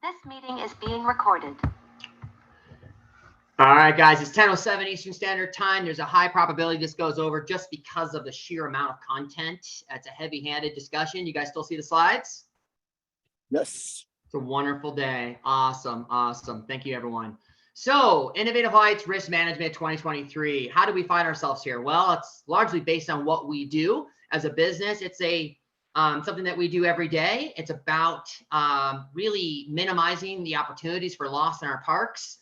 This meeting is being recorded. All right, guys, it's 10:07 Eastern Standard Time. There's a high probability this goes over just because of the sheer amount of content. It's a heavy-handed discussion. You guys still see the slides? Yes. It's a wonderful day. Awesome, awesome. Thank you, everyone. So, Innovative Heights Risk Management 2023. How do we find ourselves here? Well, it's largely based on what we do as a business. It's something that we do every day. It's about really minimizing the opportunities for loss in our parks.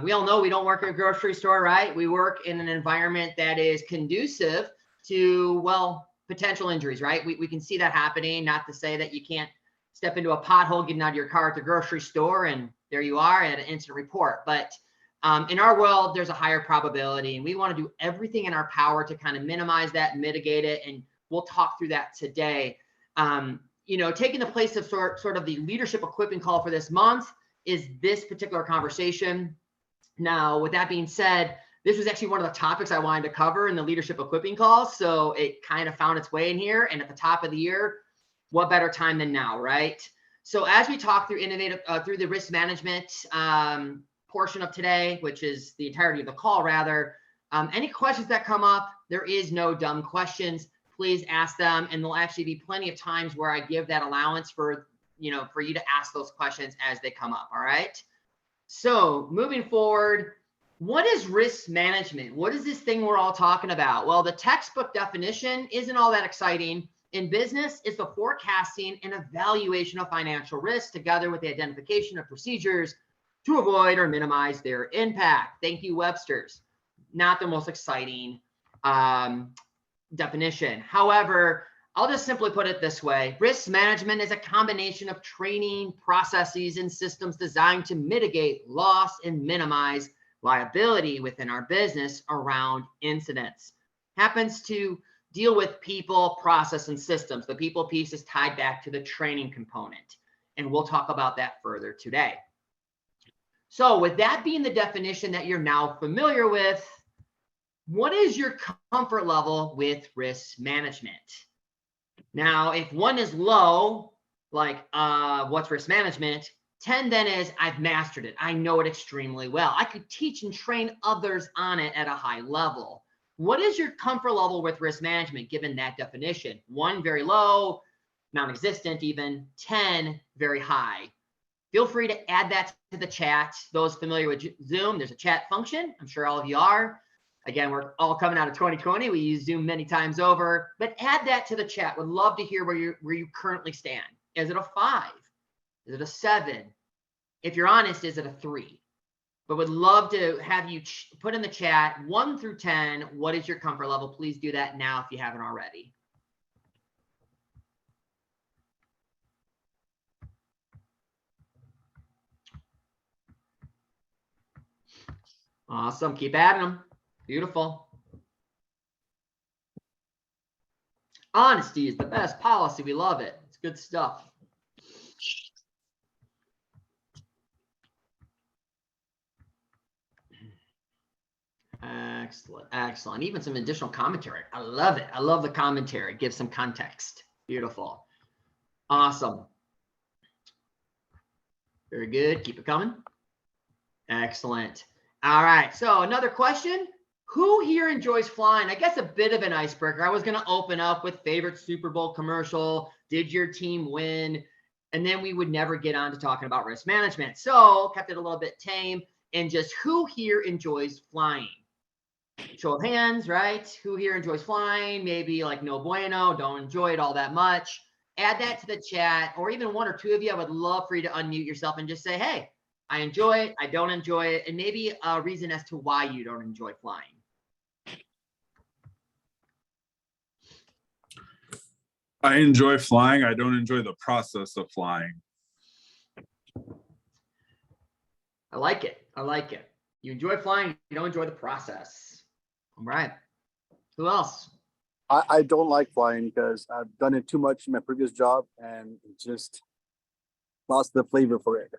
We all know we don't work at a grocery store, right? We work in an environment that is conducive to, well, potential injuries, right? We can see that happening. Not to say that you can't step into a pothole getting out of your car at the grocery store and there you are at an instant report. But in our world, there's a higher probability, and we want to do everything in our power to kind of minimize that, mitigate it, and we'll talk through that today. Taking the place of sort of the leadership equipping call for this month is this particular conversation. Now, with that being said, this was actually one of the topics I wanted to cover in the leadership equipping calls, so it kind of found its way in here. And at the top of the year, what better time than now, right? So as we talk through through the risk management portion of today, which is the entirety of the call, rather, any questions that come up, there is no dumb questions. Please ask them, and there'll actually be plenty of times where I give that allowance for you to ask those questions as they come up. All right. So moving forward, what is risk management? What is this thing we're all talking about? Well, the textbook definition isn't all that exciting. In business, it's the forecasting and evaluation of financial risks together with the identification of procedures to avoid or minimize their impact. Thank you, Webster's. Not the most exciting definition. However, I'll just simply put it this way. Risk management is a combination of training, processes, and systems designed to mitigate loss and minimize liability within our business around incidents. Happens to deal with people, process, and systems. The people piece is tied back to the training component, and we'll talk about that further today. So with that being the definition that you're now familiar with, what is your comfort level with risk management? Now, if 1 is low, like what's risk management, 10 then is I've mastered it. I know it extremely well. I could teach and train others on it at a high level. What is your comfort level with risk management given that definition? 1, very low, non-existent even. 10, very high. Feel free to add that to the chat. Those familiar with Zoom, there's a chat function. I'm sure all of you are. Again, we're all coming out of 2020. We use Zoom many times over, but add that to the chat. Would love to hear where you currently stand. Is it a 5? Is it a 7? If you're honest, is it a 3? But would love to have you put in the chat 1 through 10. What is your comfort level? Please do that now if you haven't already. Awesome. Keep adding them. Beautiful. Honesty is the best policy. We love it. It's good stuff. Excellent. Excellent. Even some additional commentary. I love it. I love the commentary. Give some context. Beautiful. Awesome. Very good. Keep it coming. Excellent. All right. So another question. Who here enjoys flying? I guess a bit of an icebreaker. I was going to open up with favorite Super Bowl commercial. Did your team win? And then we would never get on to talking about risk management. So kept it a little bit tame. And just who here enjoys flying? Show of hands, right? Who here enjoys flying? Maybe like no bueno, don't enjoy it all that much. Add that to the chat, or even 1 or 2 of you. I would love for you to unmute yourself and just say, hey, I enjoy it, I don't enjoy it, and maybe a reason as to why you don't enjoy flying. I enjoy flying. I don't enjoy the process of flying. I like it. I like it. You enjoy flying, you don't enjoy the process. All right. Who else? I don't like flying because I've done it too much in my previous job and just lost the flavor for it.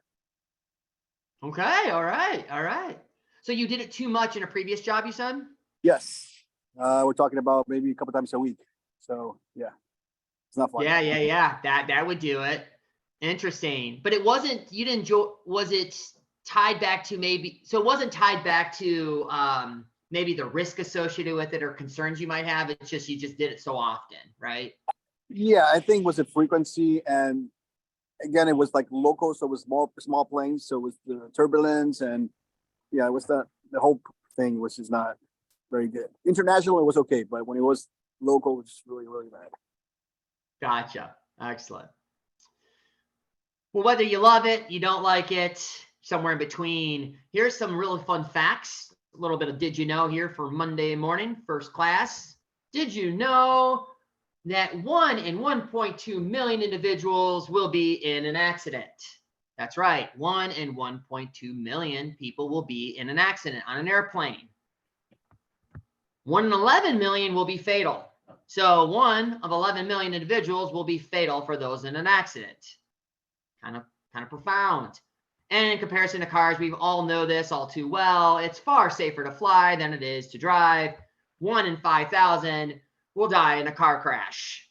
Okay. All right. All right. So you did it too much in a previous job, you said? Yes. We're talking about maybe a couple times a week. So yeah, it's not fun. Yeah. That would do it. Interesting. But it wasn't, you didn't enjoy, was it tied back to maybe, so it wasn't tied back to maybe the risk associated with it or concerns you might have. It's just, you just did it so often, right? Yeah, I think it was a frequency, and again, it was like local, so it was small planes, so it was the turbulence, and yeah, it was the whole thing, which is not very good. International, it was okay, but when it was local, it was really, really bad. Gotcha. Excellent. Well, whether you love it, you don't like it, somewhere in between, here's some really fun facts. A little bit of did you know here for Monday morning, first class. Did you know that 1 in 1.2 million individuals will be in an accident? That's right. 1 in 1.2 million people will be in an accident on an airplane. 1 in 11 million will be fatal. So 1 of 11 million individuals will be fatal for those in an accident. Kind of profound. And in comparison to cars, we all know this all too well. It's far safer to fly than it is to drive. 1 in 5,000 will die in a car crash.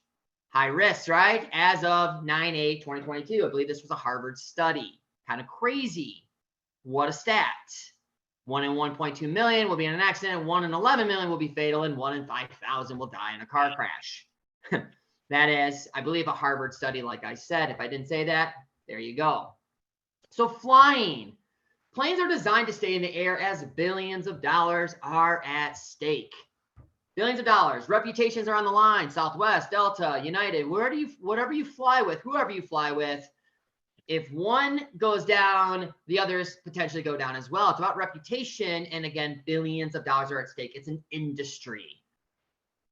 High risk, right? As of 9/8/2022, I believe this was a Harvard study. Kind of crazy. What a stat. 1 in 1.2 million will be in an accident. 1 in 11 million will be fatal, and 1 in 5,000 will die in a car crash. That is, I believe, a Harvard study, like I said. If I didn't say that, there you go. So flying. Planes are designed to stay in the air as billions of dollars are at stake. Billions of dollars. Reputations are on the line. Southwest, Delta, United, whatever you fly with, whoever you fly with, if one goes down, the others potentially go down as well. It's about reputation. And again, billions of dollars are at stake. It's an industry.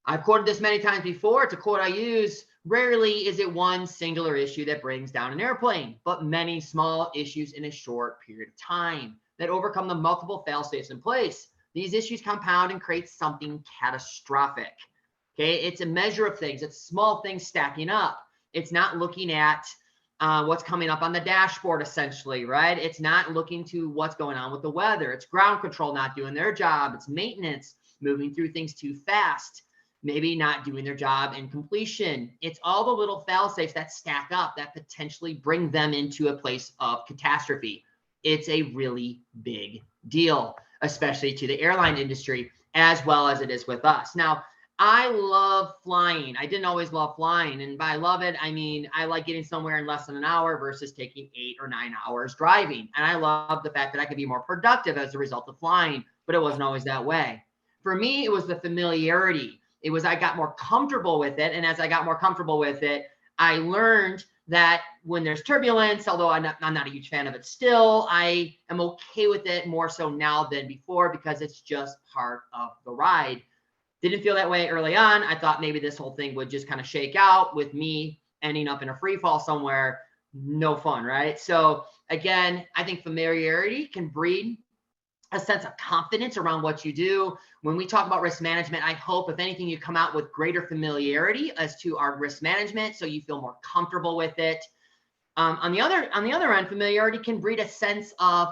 I've quoted this many times before. It's a quote I use. Rarely is it one singular issue that brings down an airplane, but many small issues in a short period of time that overcome the multiple fail-safes in place. These issues compound and create something catastrophic. Okay, it's a measure of things. It's small things stacking up. It's not looking at what's coming up on the dashboard, essentially, right? It's not looking to what's going on with the weather. It's ground control not doing their job. It's maintenance moving through things too fast. Maybe not doing their job in completion. It's all the little fail-safes that stack up that potentially bring them into a place of catastrophe. It's a really big deal, especially to the airline industry, as well as it is with us. Now, I love flying. I didn't always love flying. And by love it, I mean, I like getting somewhere in less than an hour versus taking 8 or 9 hours driving. And I love the fact that I could be more productive as a result of flying, but it wasn't always that way. For me, it was the familiarity. It was, I got more comfortable with it. And as I got more comfortable with it, I learned that when there's turbulence, although I'm not a huge fan of it still, I am okay with it more so now than before because it's just part of the ride. Didn't feel that way early on. I thought maybe this whole thing would just kind of shake out with me ending up in a free fall somewhere. No fun, right? So again, I think familiarity can breed a sense of confidence around what you do. When we talk about risk management, I hope, if anything, you come out with greater familiarity as to our risk management, so you feel more comfortable with it. On the other end, familiarity can breed a sense of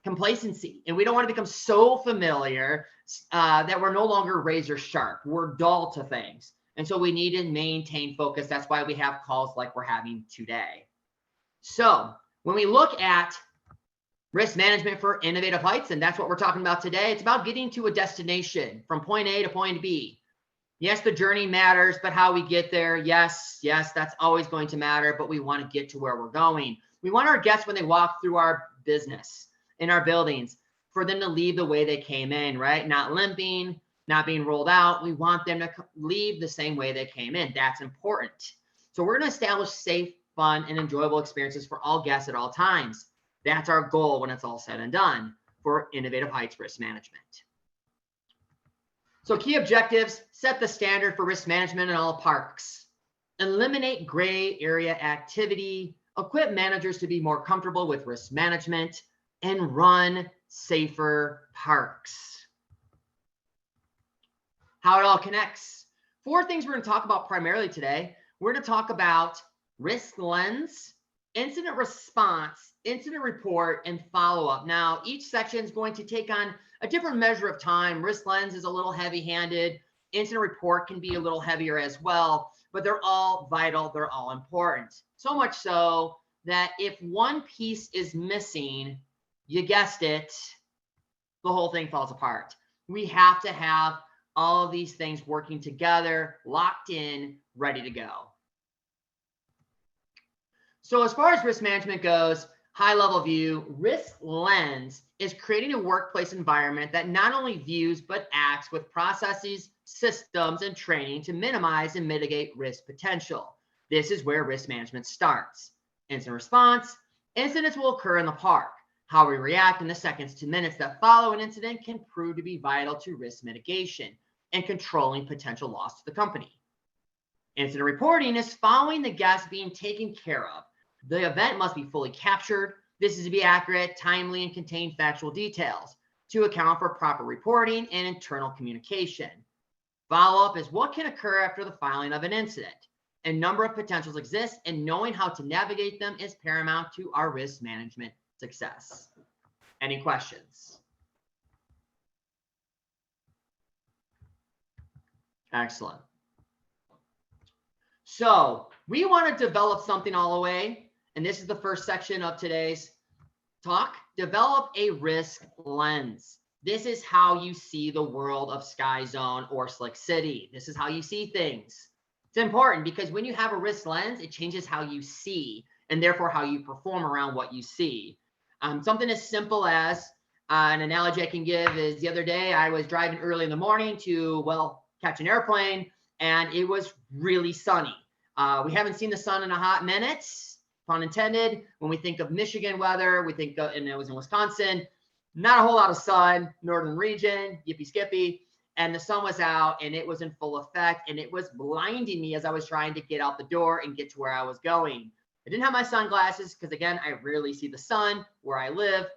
complacency, and we don't want to become so familiar that we're no longer razor sharp. We're dull to things, and so we need to maintain focus. That's why we have calls like we're having today. So when we look at risk management for innovative heights, and that's what we're talking about today. It's about getting to a destination from point A to point B. Yes, the journey matters, but how we get there, yes, that's always going to matter, but we want to get to where we're going. We want our guests, when they walk through our business, in our buildings, for them to leave the way they came in, right? Not limping, not being rolled out. We want them to leave the same way they came in. That's important. So we're going to establish safe, fun, and enjoyable experiences for all guests at all times. That's our goal when it's all said and done for Innovative Heights Risk Management. So key objectives: set the standard for risk management in all parks. Eliminate gray area activity. Equip managers to be more comfortable with risk management. And run safer parks. How it all connects. 4 things we're going to talk about primarily today. We're going to talk about risk lens, incident response, incident report, and follow-up. Now, each section is going to take on a different measure of time. Risk lens is a little heavy-handed. Incident report can be a little heavier as well, but they're all vital. They're all important. So much so that if one piece is missing, you guessed it, the whole thing falls apart. We have to have all of these things working together, locked in, ready to go. So as far as risk management goes, high level view, Risk Lens is creating a workplace environment that not only views but acts with processes, systems, and training to minimize and mitigate risk potential. This is where risk management starts. Incident response. Incidents will occur in the park. How we react in the seconds to minutes that follow an incident can prove to be vital to risk mitigation and controlling potential loss to the company. Incident reporting is following the guest being taken care of. The event must be fully captured. This is to be accurate, timely, and contain factual details to account for proper reporting and internal communication. Follow-up is what can occur after the filing of an incident. A number of potentials exist, and knowing how to navigate them is paramount to our risk management success. Any questions? Excellent. So we want to develop something all the way, and this is the first section of today's talk. Develop a risk lens. This is how you see the world of Sky Zone or Slick City. This is how you see things. It's important because when you have a risk lens, it changes how you see and therefore how you perform around what you see. Something as simple as an analogy I can give is the other day I was driving early in the morning to, well, catch an airplane, and it was really sunny. We haven't seen the sun in a hot minute, pun intended. When we think of Michigan weather, we think of, and it was in Wisconsin, not a whole lot of sun, northern region, yippee skippy. And the sun was out and it was in full effect, and it was blinding me as I was trying to get out the door and get to where I was going. I didn't have my sunglasses because, again, I rarely see the sun where I live,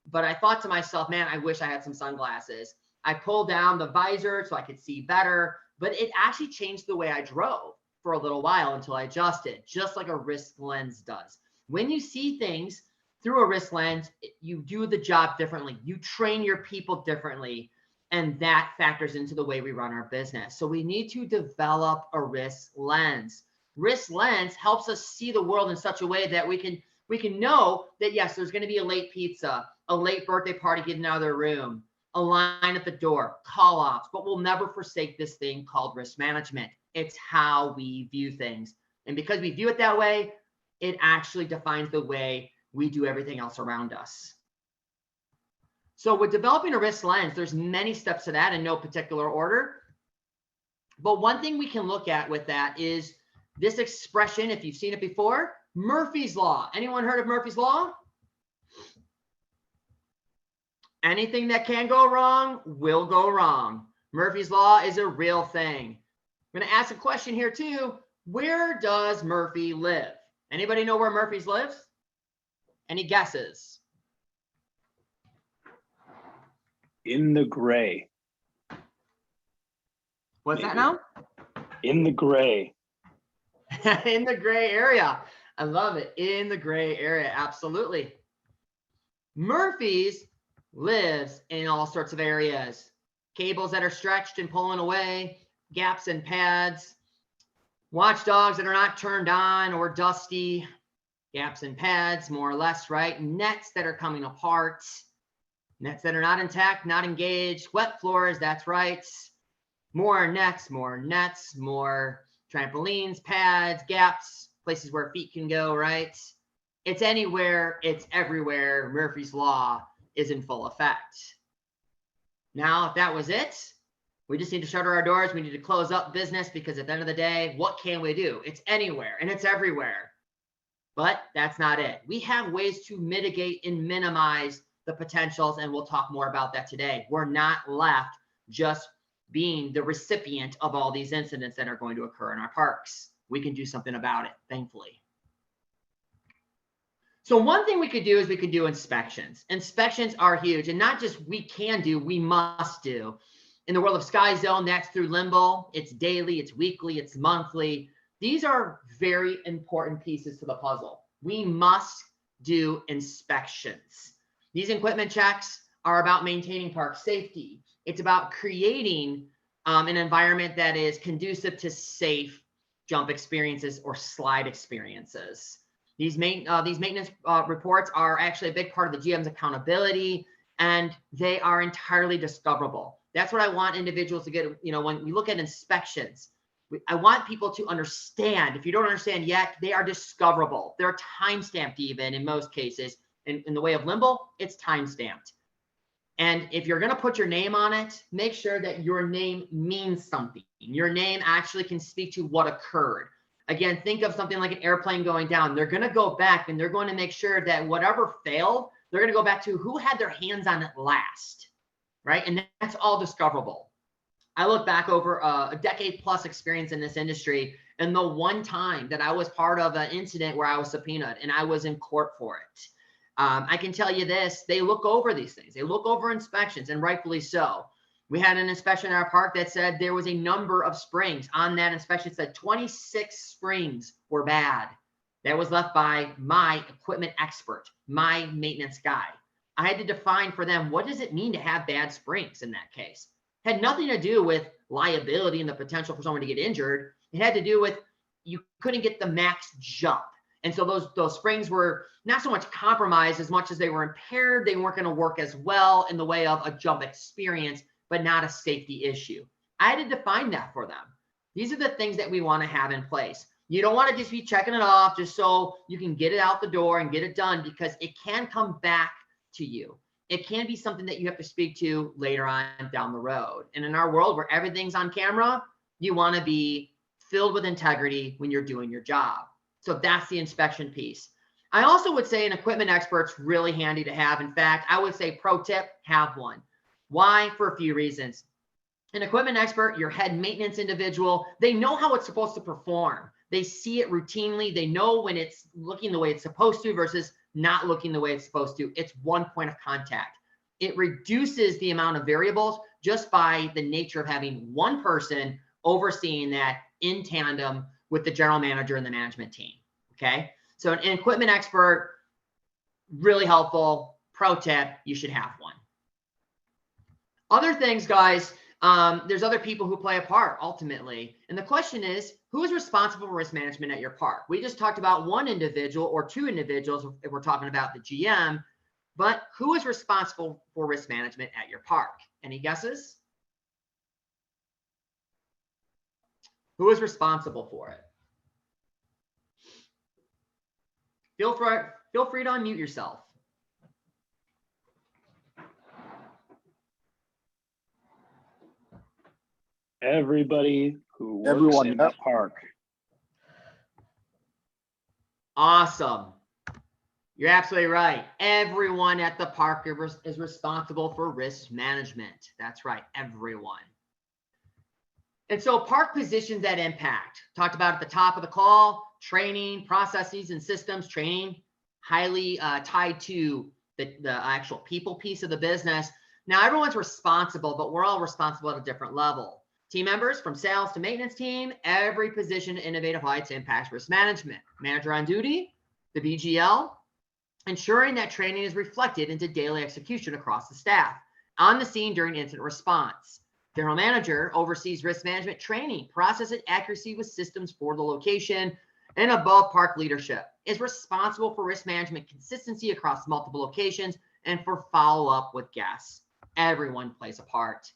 but I thought to myself, man, I wish I had some sunglasses. I pulled down the visor so I could see better, but it actually changed the way I drove for a little while until I adjusted, just like a risk lens does. When you see things through a risk lens, you do the job differently. You train your people differently. And that factors into the way we run our business. So we need to develop a risk lens. Risk lens helps us see the world in such a way that we can know that, yes, there's going to be a late pizza, a late birthday party getting out of their room, a line at the door, call offs, but we'll never forsake this thing called risk management. It's how we view things. And because we view it that way, it actually defines the way we do everything else around us. So with developing a risk lens, there's many steps to that in no particular order. But one thing we can look at with that is this expression, if you've seen it before, Murphy's Law. Anyone heard of Murphy's Law? Anything that can go wrong will go wrong. Murphy's Law is a real thing. I'm going to ask a question here too. Where does Murphy live? Anybody know where Murphy lives? Any guesses? In the gray. What's that now? In the gray. In the gray area. I love it. In the gray area. Absolutely. Murphy's lives in all sorts of areas. Cables that are stretched and pulling away, gaps in pads, watchdogs that are not turned on or dusty, gaps in pads, more or less, right? Nets that are coming apart. Nets that are not intact, not engaged, wet floors, that's right. More nets, more trampolines, pads, gaps, places where feet can go, right? It's anywhere, it's everywhere. Murphy's Law is in full effect. Now, if that was it, we just need to shutter our doors. We need to close up business because at the end of the day, what can we do? It's anywhere and it's everywhere. But that's not it. We have ways to mitigate and minimize the potentials, and we'll talk more about that today. We're not left just being the recipient of all these incidents that are going to occur in our parks. We can do something about it, thankfully. So one thing we could do is we could do inspections. Inspections are huge, and not just we can do, we must do. In the world of Sky Zone, that's through Limbo. It's daily, it's weekly, it's monthly. These are very important pieces to the puzzle. We must do inspections. These equipment checks are about maintaining park safety. It's about creating an environment that is conducive to safe jump experiences or slide experiences. These maintenance reports are actually a big part of the GM's accountability, and they are entirely discoverable. That's what I want individuals to get. When we look at inspections, I want people to understand. If you don't understand yet, they are discoverable. They're time-stamped even in most cases. In the way of Limble, it's time-stamped. And if you're going to put your name on it, make sure that your name means something. Your name actually can speak to what occurred. Again, think of something like an airplane going down. They're going to go back and they're going to make sure that whatever failed, they're going to go back to who had their hands on it last, right? And that's all discoverable. I look back over a decade plus experience in this industry, and the one time that I was part of an incident where I was subpoenaed and I was in court for it. I can tell you this, they look over these things. They look over inspections, and rightfully so. We had an inspection in our park that said there was a number of springs. On that inspection, it said 26 springs were bad. That was left by my equipment expert, my maintenance guy. I had to define for them, what does it mean to have bad springs in that case? It had nothing to do with liability and the potential for someone to get injured. It had to do with you couldn't get the max jump. And so those springs were not so much compromised as much as they were impaired. They weren't going to work as well in the way of a jump experience, but not a safety issue. I had to define that for them. These are the things that we want to have in place. You don't want to just be checking it off just so you can get it out the door and get it done, because it can come back to you. It can be something that you have to speak to later on down the road. And in our world where everything's on camera, you want to be filled with integrity when you're doing your job. So that's the inspection piece. I also would say an equipment expert's really handy to have. In fact, I would say pro tip, have one. Why? For a few reasons. An equipment expert, your head maintenance individual, they know how it's supposed to perform. They see it routinely. They know when it's looking the way it's supposed to versus not looking the way it's supposed to. It's one point of contact. It reduces the amount of variables just by the nature of having one person overseeing that in tandem with the general manager and the management team. Okay. So an equipment expert, really helpful. Pro tip, you should have one. Other things, guys, there's other people who play a part ultimately. And the question is, who is responsible for risk management at your park? We just talked about one individual or two individuals if we're talking about the GM, but who is responsible for risk management at your park? Any guesses? Who is responsible for it? Feel free to unmute yourself. Everybody who works in the park. Awesome. You're absolutely right. Everyone at the park is responsible for risk management. That's right, everyone. And so park positions that impact. Talked about at the top of the call, training, processes, and systems. Training, highly tied to the actual people piece of the business. Now, everyone's responsible, but we're all responsible at a different level. Team members from sales to maintenance team, every position at Innovative Heights impacts risk management. Manager on duty, the BGL, ensuring that training is reflected into daily execution across the staff. On the scene during incident response. General manager oversees risk management training, process and accuracy with systems for the location, and above park leadership is responsible for risk management consistency across multiple locations and for follow-up with guests. Everyone plays a part.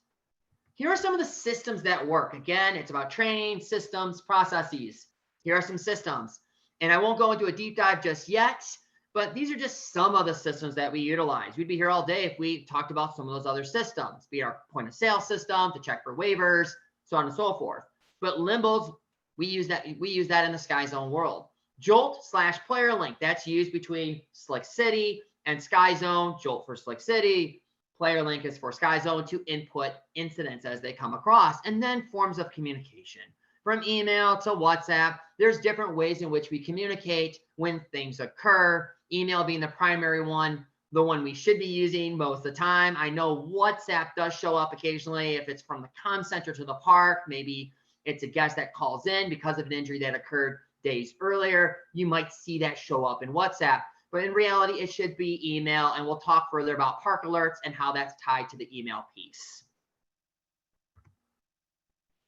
Here are some of the systems that work. Again, it's about training, systems, processes. Here are some systems. And I won't go into a deep dive just yet, but these are just some of the systems that we utilize. We'd be here all day if we talked about some of those other systems, be our point of sale system to check for waivers, so on and so forth. But Limble's, we use that in the SkyZone world. Jolt/Player Link, that's used between Slick City and SkyZone. Jolt for Slick City, Player Link is for SkyZone to input incidents as they come across, and then forms of communication. From email to WhatsApp, there's different ways in which we communicate when things occur. Email being the primary one, the one we should be using most of the time. I know WhatsApp does show up occasionally if it's from the comm center to the park. Maybe it's a guest that calls in because of an injury that occurred days earlier. You might see that show up in WhatsApp, but in reality, it should be email, and we'll talk further about park alerts and how that's tied to the email piece.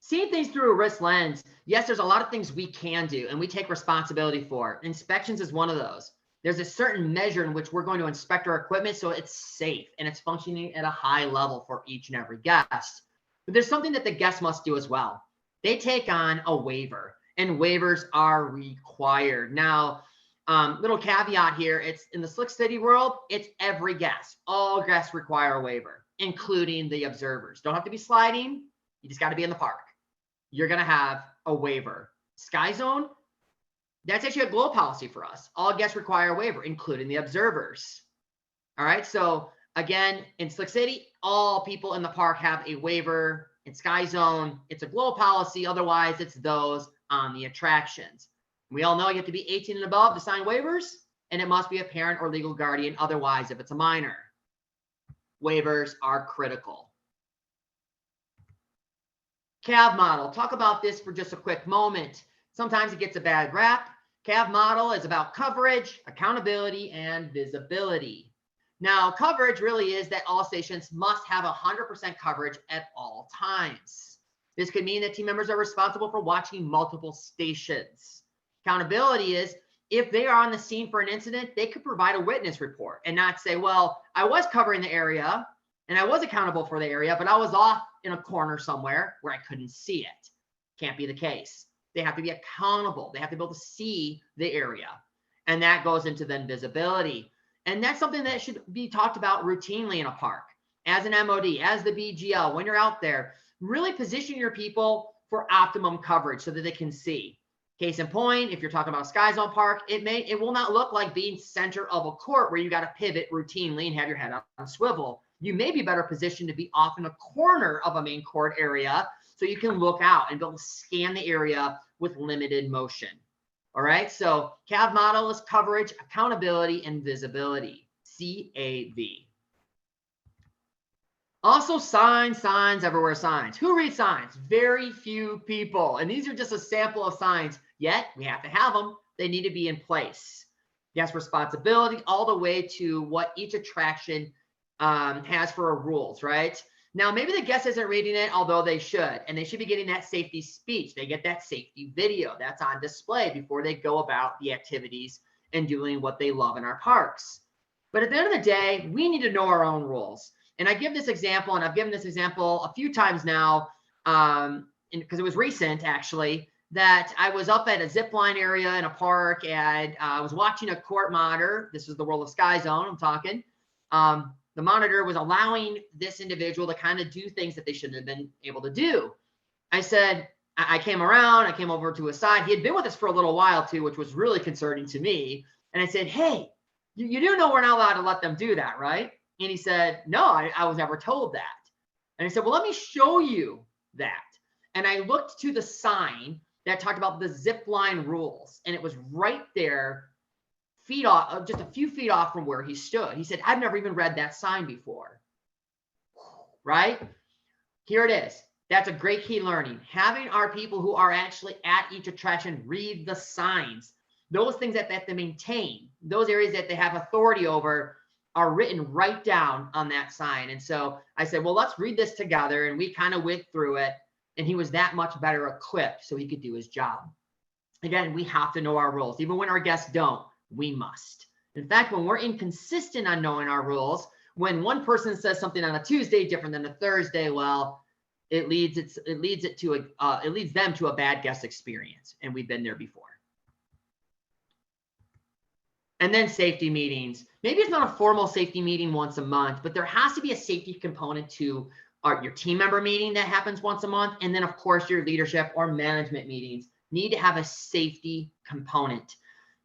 seeing things through a risk lens, yes, there's a lot of things we can do and we take responsibility for. Inspections is one of those. There's a certain measure in which we're going to inspect our equipment so it's safe and it's functioning at a high level for each and every guest. But there's something that the guests must do as well. They take on a waiver, and waivers are required. Now, little caveat here, it's in the Slick City world, it's every guest. All guests require a waiver, including the observers. Don't have to be sliding. You just got to be in the park. You're going to have a waiver. Sky Zone, that's actually a glow policy for us. All guests require a waiver, including the observers. All right. So again, in Slick City, all people in the park have a waiver. In Sky Zone, it's a glow policy. Otherwise, it's those on the attractions. We all know you have to be 18 and above to sign waivers, and it must be a parent or legal guardian. Otherwise, if it's a minor, waivers are critical. CAV model. Talk about this for just a quick moment. Sometimes it gets a bad rap. CAV model is about coverage, accountability, and visibility. Now, coverage really is that all stations must have 100% coverage at all times. This could mean that team members are responsible for watching multiple stations. Accountability is if they are on the scene for an incident, they could provide a witness report and not say, well, I was covering the area and I was accountable for the area, but I was off in a corner somewhere where I couldn't see it. Can't be the case. They have to be accountable. They have to be able to see the area. And that goes into then visibility. And that's something that should be talked about routinely in a park. As an MOD, as the BGL, when you're out there, really position your people for optimum coverage so that they can see. Case in point, if you're talking about Sky Zone Park, it will not look like being center of a court where you got to pivot routinely and have your head on a swivel. You may be better positioned to be off in a corner of a main court area so you can look out and be able to scan the area with limited motion. All right, so CAV model is coverage, accountability, and visibility, CAV. Also signs everywhere signs. Who reads signs? Very few people. And these are just a sample of signs, yet we have to have them. They need to be in place. Yes, responsibility all the way to what each attraction has for rules, right? Now, maybe the guest isn't reading it, although they should, and they should be getting that safety speech. They get that safety video that's on display before they go about the activities and doing what they love in our parks. But at the end of the day, we need to know our own rules. And I give this example, and I've given this example a few times now, because it was recent actually, that I was up at a zip line area in a park and I was watching a court monitor. This is the World of Sky Zone I'm talking. The monitor was allowing this individual to kind of do things that they shouldn't have been able to do. I said, I came over to his side. He had been with us for a little while too, which was really concerning to me. And I said, hey, you do know we're not allowed to let them do that, right? And he said, no, I was never told that. And I said, well, let me show you that. And I looked to the sign that talked about the zip line rules. And it was right there, feet off, just a few feet off from where he stood. He said, I've never even read that sign before. Right? Here it is. That's a great key learning. Having our people who are actually at each attraction read the signs. Those things that they have to maintain, those areas that they have authority over are written right down on that sign. And so I said, well, let's read this together. And we kind of went through it. And he was that much better equipped so he could do his job. Again, we have to know our rules. Even when our guests don't, we must. In fact, when we're inconsistent on knowing our rules, when one person says something on a Tuesday different than a Thursday, well, it leads them to a bad guest experience. And we've been there before. And then safety meetings. Maybe it's not a formal safety meeting once a month, but there has to be a safety component to your team member meeting that happens once a month. And then of course your leadership or management meetings need to have a safety component.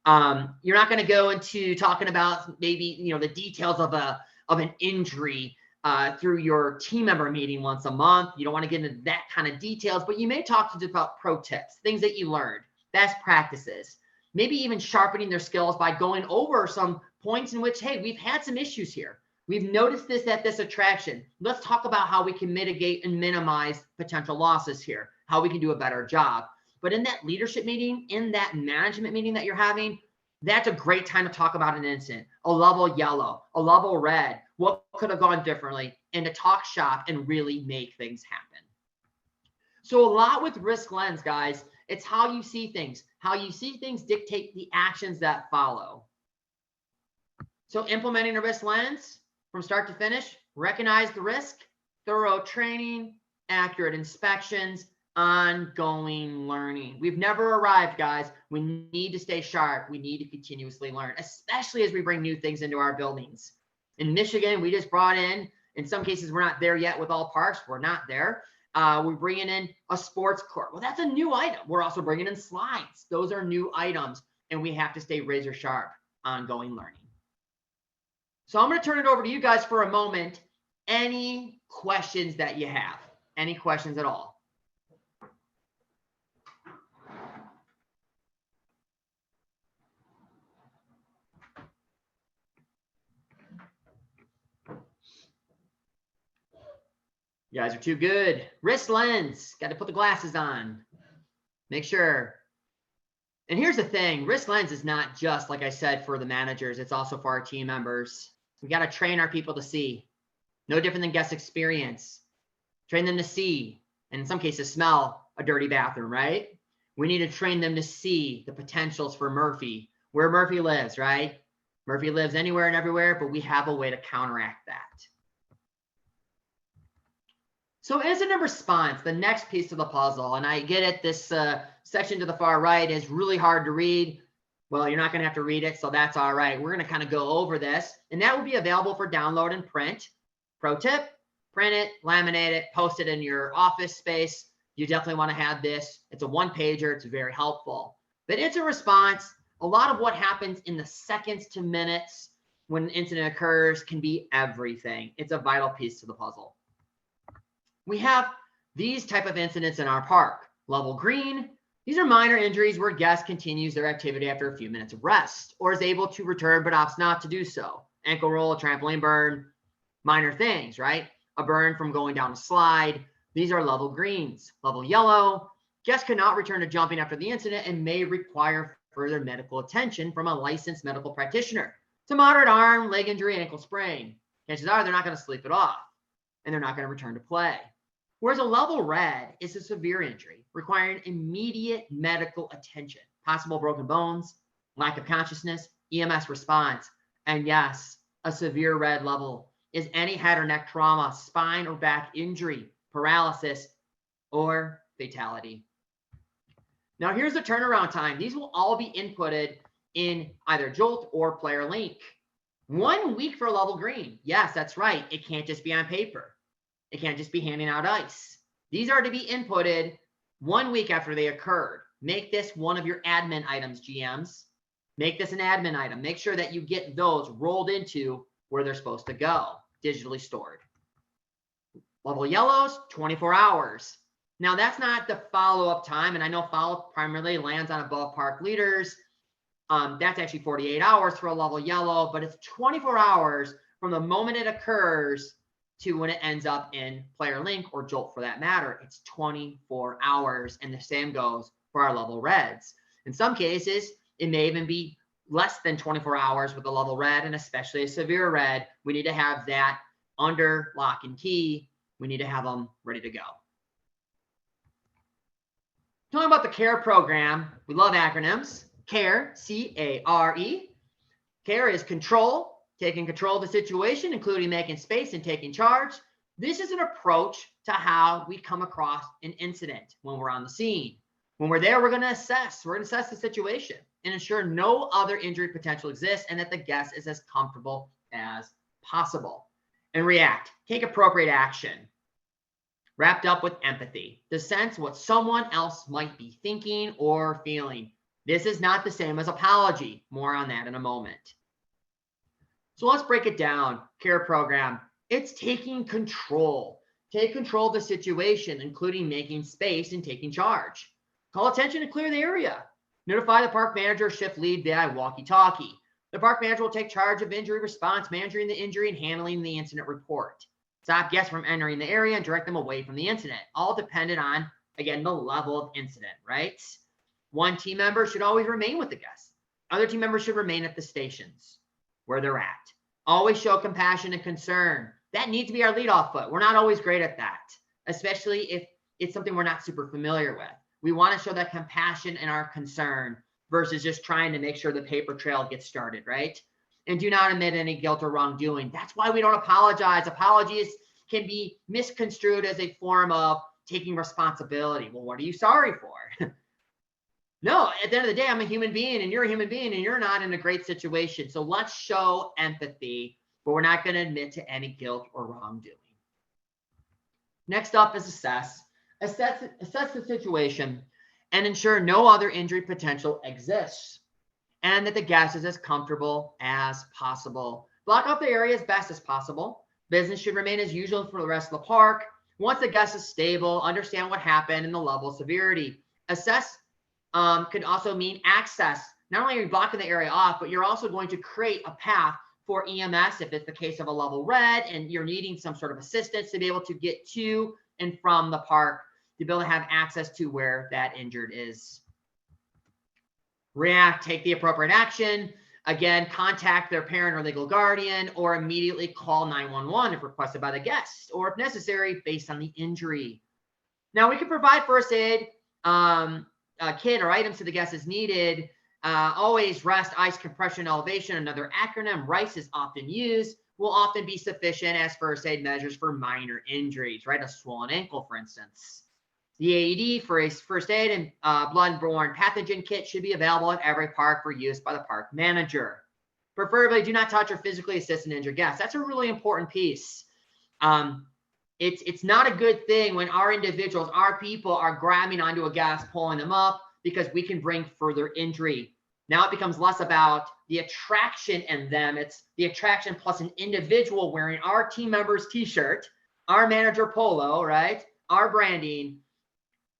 You're not going to go into talking about maybe, the details of an injury through your team member meeting once a month. You don't want to get into that kind of details, but you may talk to them about pro tips, things that you learned, best practices, maybe even sharpening their skills by going over some points in which, hey, we've had some issues here. We've noticed this at this attraction. Let's talk about how we can mitigate and minimize potential losses here, how we can do a better job. But in that leadership meeting, in that management meeting that you're having, that's a great time to talk about an incident, a level yellow, a level red, what could have gone differently, and to talk shop and really make things happen. So a lot with risk lens, guys, it's how you see things. How you see things dictate the actions that follow. So implementing a risk lens from start to finish, recognize the risk, thorough training, accurate inspections, ongoing learning. We've never arrived, guys. We need to stay sharp. We need to continuously learn, especially as we bring new things into our buildings. In Michigan, we just brought in some cases, we're not there yet with all parks. We're not there. We're bringing in a sports court. Well, that's a new item. We're also bringing in slides. Those are new items, and we have to stay razor sharp, ongoing learning. So I'm going to turn it over to you guys for a moment. Any questions that you have? Any questions at all? You guys are too good. Wrist lens. Got to put the glasses on. Make sure. And here's the thing. Wrist lens is not just, like I said, for the managers. It's also for our team members. We got to train our people to see. No different than guest experience. Train them to see, and in some cases, smell a dirty bathroom, right? We need to train them to see the potentials for Murphy, where Murphy lives, right? Murphy lives anywhere and everywhere, but we have a way to counteract that. So incident response, the next piece of the puzzle, and I get it, this section to the far right is really hard to read. Well, you're not going to have to read it, so that's all right. We're going to kind of go over this, and that will be available for download and print. Pro tip, print it, laminate it, post it in your office space. You definitely want to have this. It's a one-pager. It's very helpful. But incident response, a lot of what happens in the seconds to minutes when an incident occurs can be everything. It's a vital piece to the puzzle. We have these type of incidents in our park. Level green, these are minor injuries where guest continues their activity after a few minutes of rest or is able to return but opts not to do so. Ankle roll, a trampoline burn, minor things, right? A burn from going down a slide. These are level greens. Level yellow, guests cannot return to jumping after the incident and may require further medical attention from a licensed medical practitioner. It's a moderate arm, leg injury, ankle sprain. Chances are they're not going to sleep it off and they're not going to return to play. Whereas a level red is a severe injury requiring immediate medical attention, possible broken bones, lack of consciousness, EMS response, and yes, a severe red level is any head or neck trauma, spine or back injury, paralysis, or fatality. Now here's the turnaround time. These will all be inputted in either Jolt or Player Link. 1 week for level green. Yes, that's right. It can't just be on paper. It can't just be handing out ice. These are to be inputted 1 week after they occurred. Make this one of your admin items, GMs. Make this an admin item. Make sure that you get those rolled into where they're supposed to go, digitally stored. Level yellows, 24 hours. Now that's not the follow-up time, and I know follow-up primarily lands on above park leaders. That's actually 48 hours for a level yellow, but it's 24 hours from the moment it occurs to when it ends up in Player Link or Jolt for that matter. It's 24 hours, and the same goes for our level reds. In some cases, it may even be less than 24 hours with a level red, and especially a severe red. We need to have that under lock and key. We need to have them ready to go. Talking about the CARE program, we love acronyms. CARE, C-A-R-E. CARE is control, taking control of the situation, including making space and taking charge. This is an approach to how we come across an incident when we're on the scene. When we're there, we're going to assess. We're going to assess the situation and ensure no other injury potential exists and that the guest is as comfortable as possible. And react. Take appropriate action. Wrapped up with empathy. To sense what someone else might be thinking or feeling. This is not the same as apology. More on that in a moment. So let's break it down. CARE program. It's taking control. Take control of the situation, including making space and taking charge. Call attention to clear the area. Notify the park manager or shift lead via walkie-talkie. The park manager will take charge of injury response, managing the injury, and handling the incident report. Stop guests from entering the area and direct them away from the incident. All dependent on, again, the level of incident, right? One team member should always remain with the guests. Other team members should remain at the stations where they're at. Always show compassion and concern. That needs to be our leadoff foot. We're not always great at that, especially if it's something we're not super familiar with. We want to show that compassion and our concern versus just trying to make sure the paper trail gets started, right? And do not admit any guilt or wrongdoing. That's why we don't apologize. Apologies can be misconstrued as a form of taking responsibility. Well, what are you sorry for? No, at the end of the day, I'm a human being and you're a human being and you're not in a great situation. So let's show empathy, but we're not going to admit to any guilt or wrongdoing. Next up is assess. Assess the situation and ensure no other injury potential exists and that the guest is as comfortable as possible. Block off the area as best as possible. Business should remain as usual for the rest of the park. Once the guest is stable, understand what happened and the level of severity. Assess could also mean access. Not only are you blocking the area off, but you're also going to create a path for EMS if it's the case of a level red and you're needing some sort of assistance to be able to get to and from the park, to be able to have access to where that injured is. React, take the appropriate action. Again, contact their parent or legal guardian or immediately call 911 if requested by the guest or if necessary based on the injury. Now we can provide first aid kit or items to the guest as needed. Always rest, ice, compression, elevation, another acronym, RICE is often used, will often be sufficient as first aid measures for minor injuries, right? A swollen ankle, for instance. The AED for a first aid and blood-borne pathogen kit should be available at every park for use by the park manager. Preferably, do not touch or physically assist an injured guest. That's a really important piece. It's not a good thing when our individuals, our people are grabbing onto a guest, pulling them up, because we can bring further injury. Now it becomes less about the attraction and them. It's the attraction plus an individual wearing our team member's t-shirt, our manager polo, right? Our branding,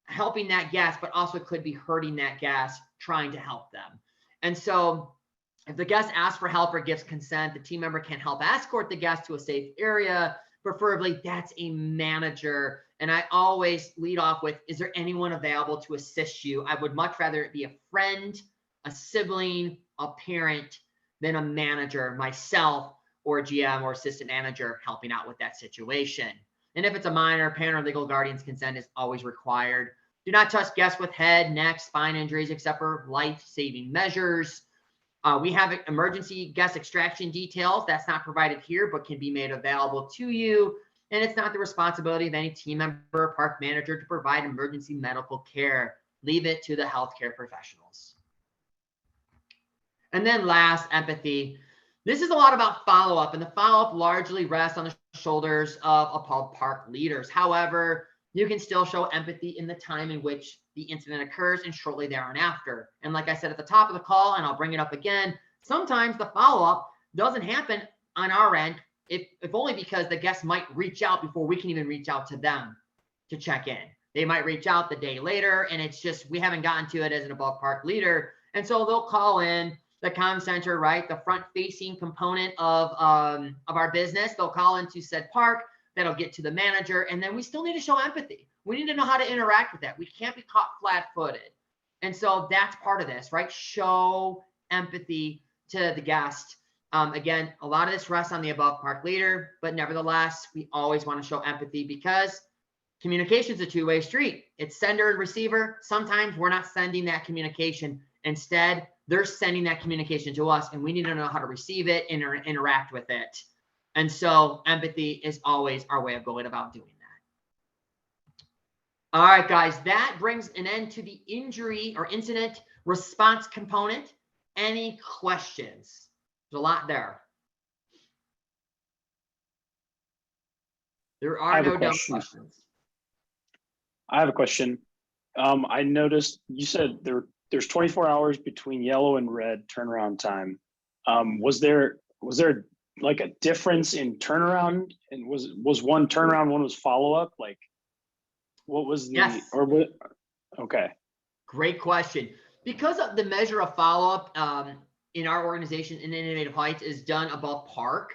helping that guest, but also could be hurting that guest, trying to help them. And so if the guest asks for help or gives consent, the team member can help escort the guest to a safe area. Preferably, that's a manager. And I always lead off with, is there anyone available to assist you? I would much rather it be a friend, a sibling, a parent than a manager, myself, or a GM or assistant manager helping out with that situation. And if it's a minor, parent or legal guardian's consent is always required. Do not touch guests with head, neck, spine injuries, except for life-saving measures. We have emergency guest extraction details. That's not provided here, but can be made available to you. And it's not the responsibility of any team member or park manager to provide emergency medical care. Leave it to the healthcare professionals. And then last, empathy. This is a lot about follow-up, and the follow-up largely rests on the shoulders of appalled park leaders. However, you can still show empathy in the time in which the incident occurs and shortly thereafter. And like I said at the top of the call, and I'll bring it up again, sometimes the follow-up doesn't happen on our end, if only because the guests might reach out before we can even reach out to them to check in. They might reach out the day later, and it's just we haven't gotten to it as an above park leader. And so they'll call in the comm center, right? The front-facing component of our business. They'll call into said park. That'll get to the manager, and then we still need to show empathy. We need to know how to interact with that. We can't be caught flat-footed. And so that's part of this, right? Show empathy to the guest. Again, a lot of this rests on the above park leader, but nevertheless, we always want to show empathy because communication is a two-way street. It's sender and receiver. Sometimes we're not sending that communication. Instead, they're sending that communication to us, and we need to know how to receive it and interact with it. And so empathy is always our way of going about doing that. All right, guys, that brings an end to the injury or incident response component. Any questions? There's a lot there. There are no dumb questions. I have a question. I noticed you said there's 24 hours between yellow and red turnaround time. Was there like a difference in turnaround, and was one turnaround, one was follow-up? Like what was the, yes. Or what? Okay. Great question. Because of the measure of follow-up in our organization in Innovative Heights is done above park,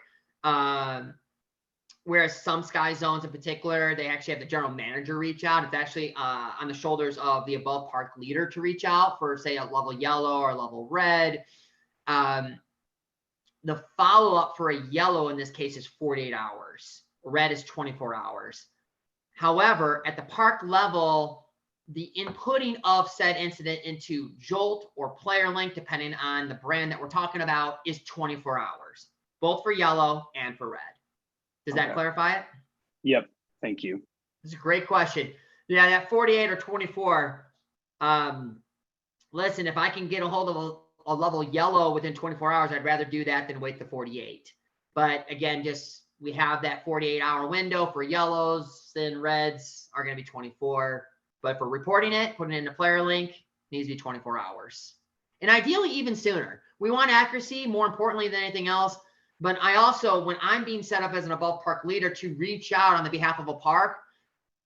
whereas some sky zones in particular, they actually have the general manager reach out. It's actually on the shoulders of the above park leader to reach out for, say, a level yellow or level red. The follow-up for a yellow in this case is 48 hours. Red is 24 hours. However, at the park level, the inputting of said incident into Jolt or PlayerLink, depending on the brand that we're talking about, is 24 hours, both for yellow and for red. Does that Okay. clarify it? Yep. Thank you. It's a great question. Yeah, that 48 or 24. Listen, if I can get a hold of a level yellow within 24 hours, I'd rather do that than wait the 48. But again, just we have that 48-hour window for yellows, then reds are going to be 24. But for reporting it, putting it into PlayerLink, needs to be 24 hours. And ideally even sooner. We want accuracy more importantly than anything else. But I also, when I'm being set up as an above park leader to reach out on the behalf of a park,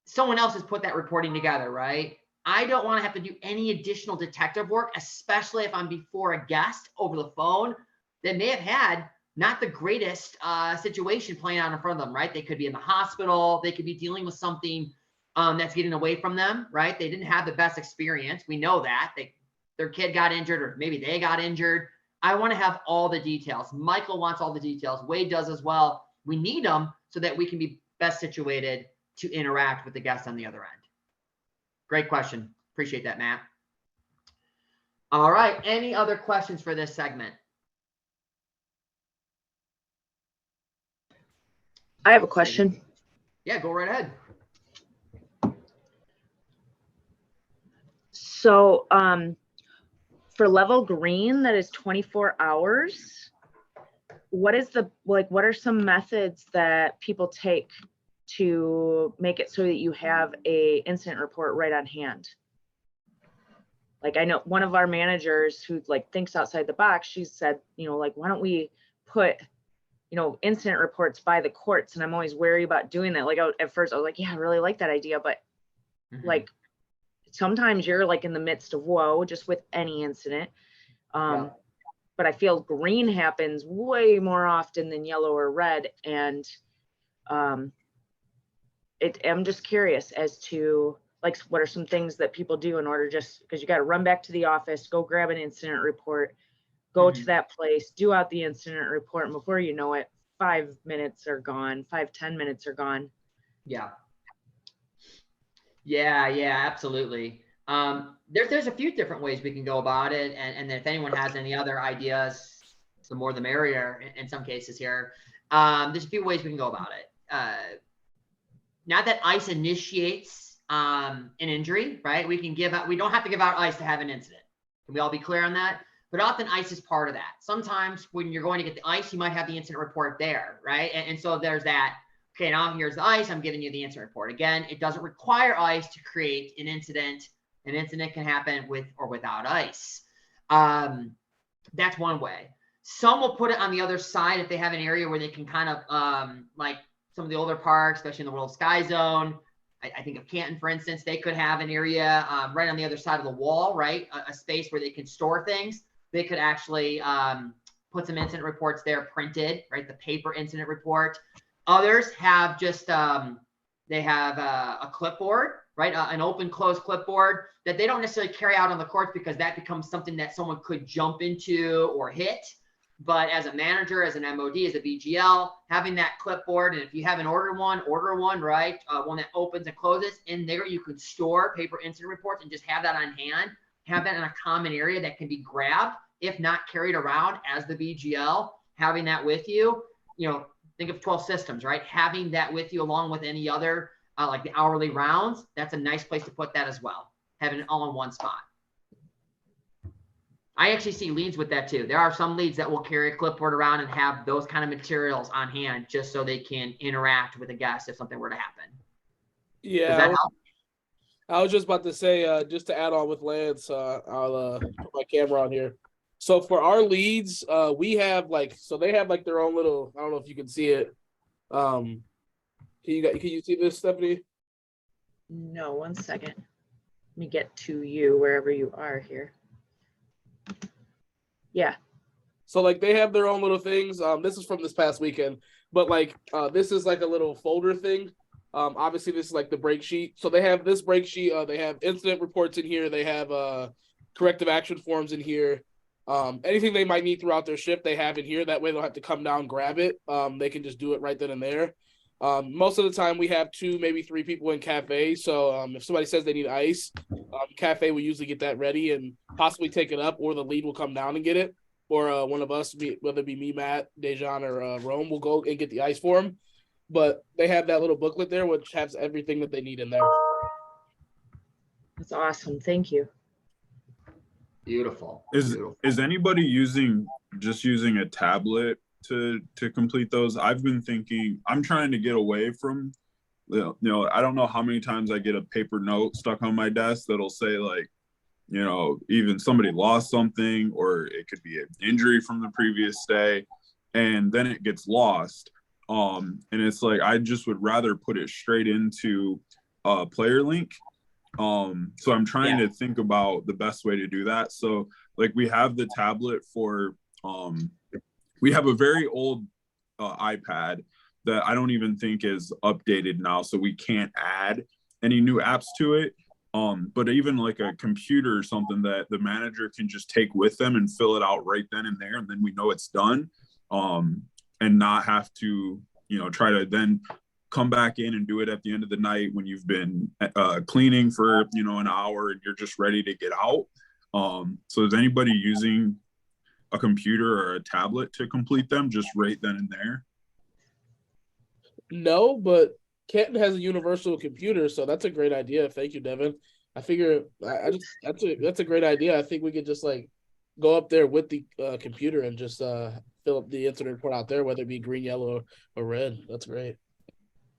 someone else has put that reporting together, right? I don't want to have to do any additional detective work, especially if I'm before a guest over the phone that may have had not the greatest situation playing out in front of them, right? They could be in the hospital. They could be dealing with something that's getting away from them, right? They didn't have the best experience. We know that. Their kid got injured, or maybe they got injured. I want to have all the details. Michael wants all the details. Wade does as well. We need them so that we can be best situated to interact with the guests on the other end. Great question. Appreciate that, Matt. All right. Any other questions for this segment? I have a question. Yeah, go right ahead. So, for level green, that is 24 hours. What are some methods that people take to make it so that you have a incident report right on hand? Like, I know one of our managers who thinks outside the box, she said, why don't we put, incident reports by the courts? And I'm always wary about doing that. At first I was like, yeah, I really like that idea. But sometimes you're in the midst of woe just with any incident. Yeah. But I feel green happens way more often than yellow or red. And I'm just curious as to what are some things that people do in order, just because you got to run back to the office, go grab an incident report, go to that place, do out the incident report, and before you know it, 5 minutes are gone, 10 minutes are gone. Yeah, absolutely. There's a few different ways we can go about it, and if anyone has any other ideas, the more the merrier in some cases here. There's a few ways we can go about it. Now that ICE initiates an injury, right? We don't have to give out ICE to have an incident. Can we all be clear on that? But often ICE is part of that. Sometimes when you're going to get the ICE, you might have the incident report there, right? And so there's that. Okay, now here's the ICE. I'm giving you the incident report. Again, it doesn't require ICE to create an incident. An incident can happen with or without ICE. That's one way. Some will put it on the other side if they have an area where they can kind of, like some of the older parks, especially in the World Sky Zone. I think of Canton, for instance, they could have an area right on the other side of the wall, right? A space where they can store things. They could actually put some incident reports there printed, right? The paper incident report. Others have just, they have a clipboard, right? An open close clipboard that they don't necessarily carry out on the courts because that becomes something that someone could jump into or hit. But as a manager, as an MOD, as a BGL, having that clipboard, and if you haven't ordered one, order one, right? One that opens and closes. In there, you could store paper incident reports and just have that on hand. Have that in a common area that can be grabbed, if not carried around as the BGL. Having that with you, think of 12 systems, right? Having that with you along with any other, like the hourly rounds, that's a nice place to put that as well. Having it all in one spot. I actually see leads with that too. There are some leads that will carry a clipboard around and have those kind of materials on hand just so they can interact with a guest if something were to happen. Yeah, Does that help? I was just about to say, just to add on with Lance, I'll put my camera on here. So for our leads, we have so they have their own little, I don't know if you can see it. Can you see this, Stephanie? No, 1 second. Let me get to you wherever you are here. Yeah. So they have their own little things. This is from this past weekend, but this is a little folder thing. Obviously this is the break sheet. So they have this break sheet. They have incident reports in here. They have corrective action forms in here. Anything they might need throughout their shift, they have in here. That way they'll have to come down, grab it. They can just do it right then and there. Most of the time we have 2, maybe 3 people in cafe. So if somebody says they need ice, cafe will usually get that ready and possibly take it up, or the lead will come down and get it. Or one of us, whether it be me, Matt, Dejan, or Rome, will go and get the ice for them. But they have that little booklet there, which has everything that they need in there. That's awesome. Thank you. Beautiful. Is Beautiful. is anybody using a tablet to complete those? I've been thinking, I'm trying to get away from, you know, I don't know how many times I get a paper note stuck on my desk that'll say, like, you know, even somebody lost something, or it could be an injury from the previous day, and then it gets lost. And it's like, I just would rather put it straight into Player Link. So I'm trying to think about the best way to do that. So like, we have the tablet for, we have a very old iPad that I don't even think is updated now, so we can't add any new apps to it. But even like a computer or something that the manager can just take with them and fill it out right then and there, and then we know it's done, and not have to, you know, try to then come back in and do it at the end of the night when you've been cleaning for, you know, an hour and you're just ready to get out. So is anybody using a computer or a tablet to complete them just right then and there? No, but Canton has a universal computer, so that's a great idea. Thank you, Devin. I figure that's a great idea. I think we could just like go up there with the computer and just fill up the incident report out there, whether it be green, yellow, or red. That's great.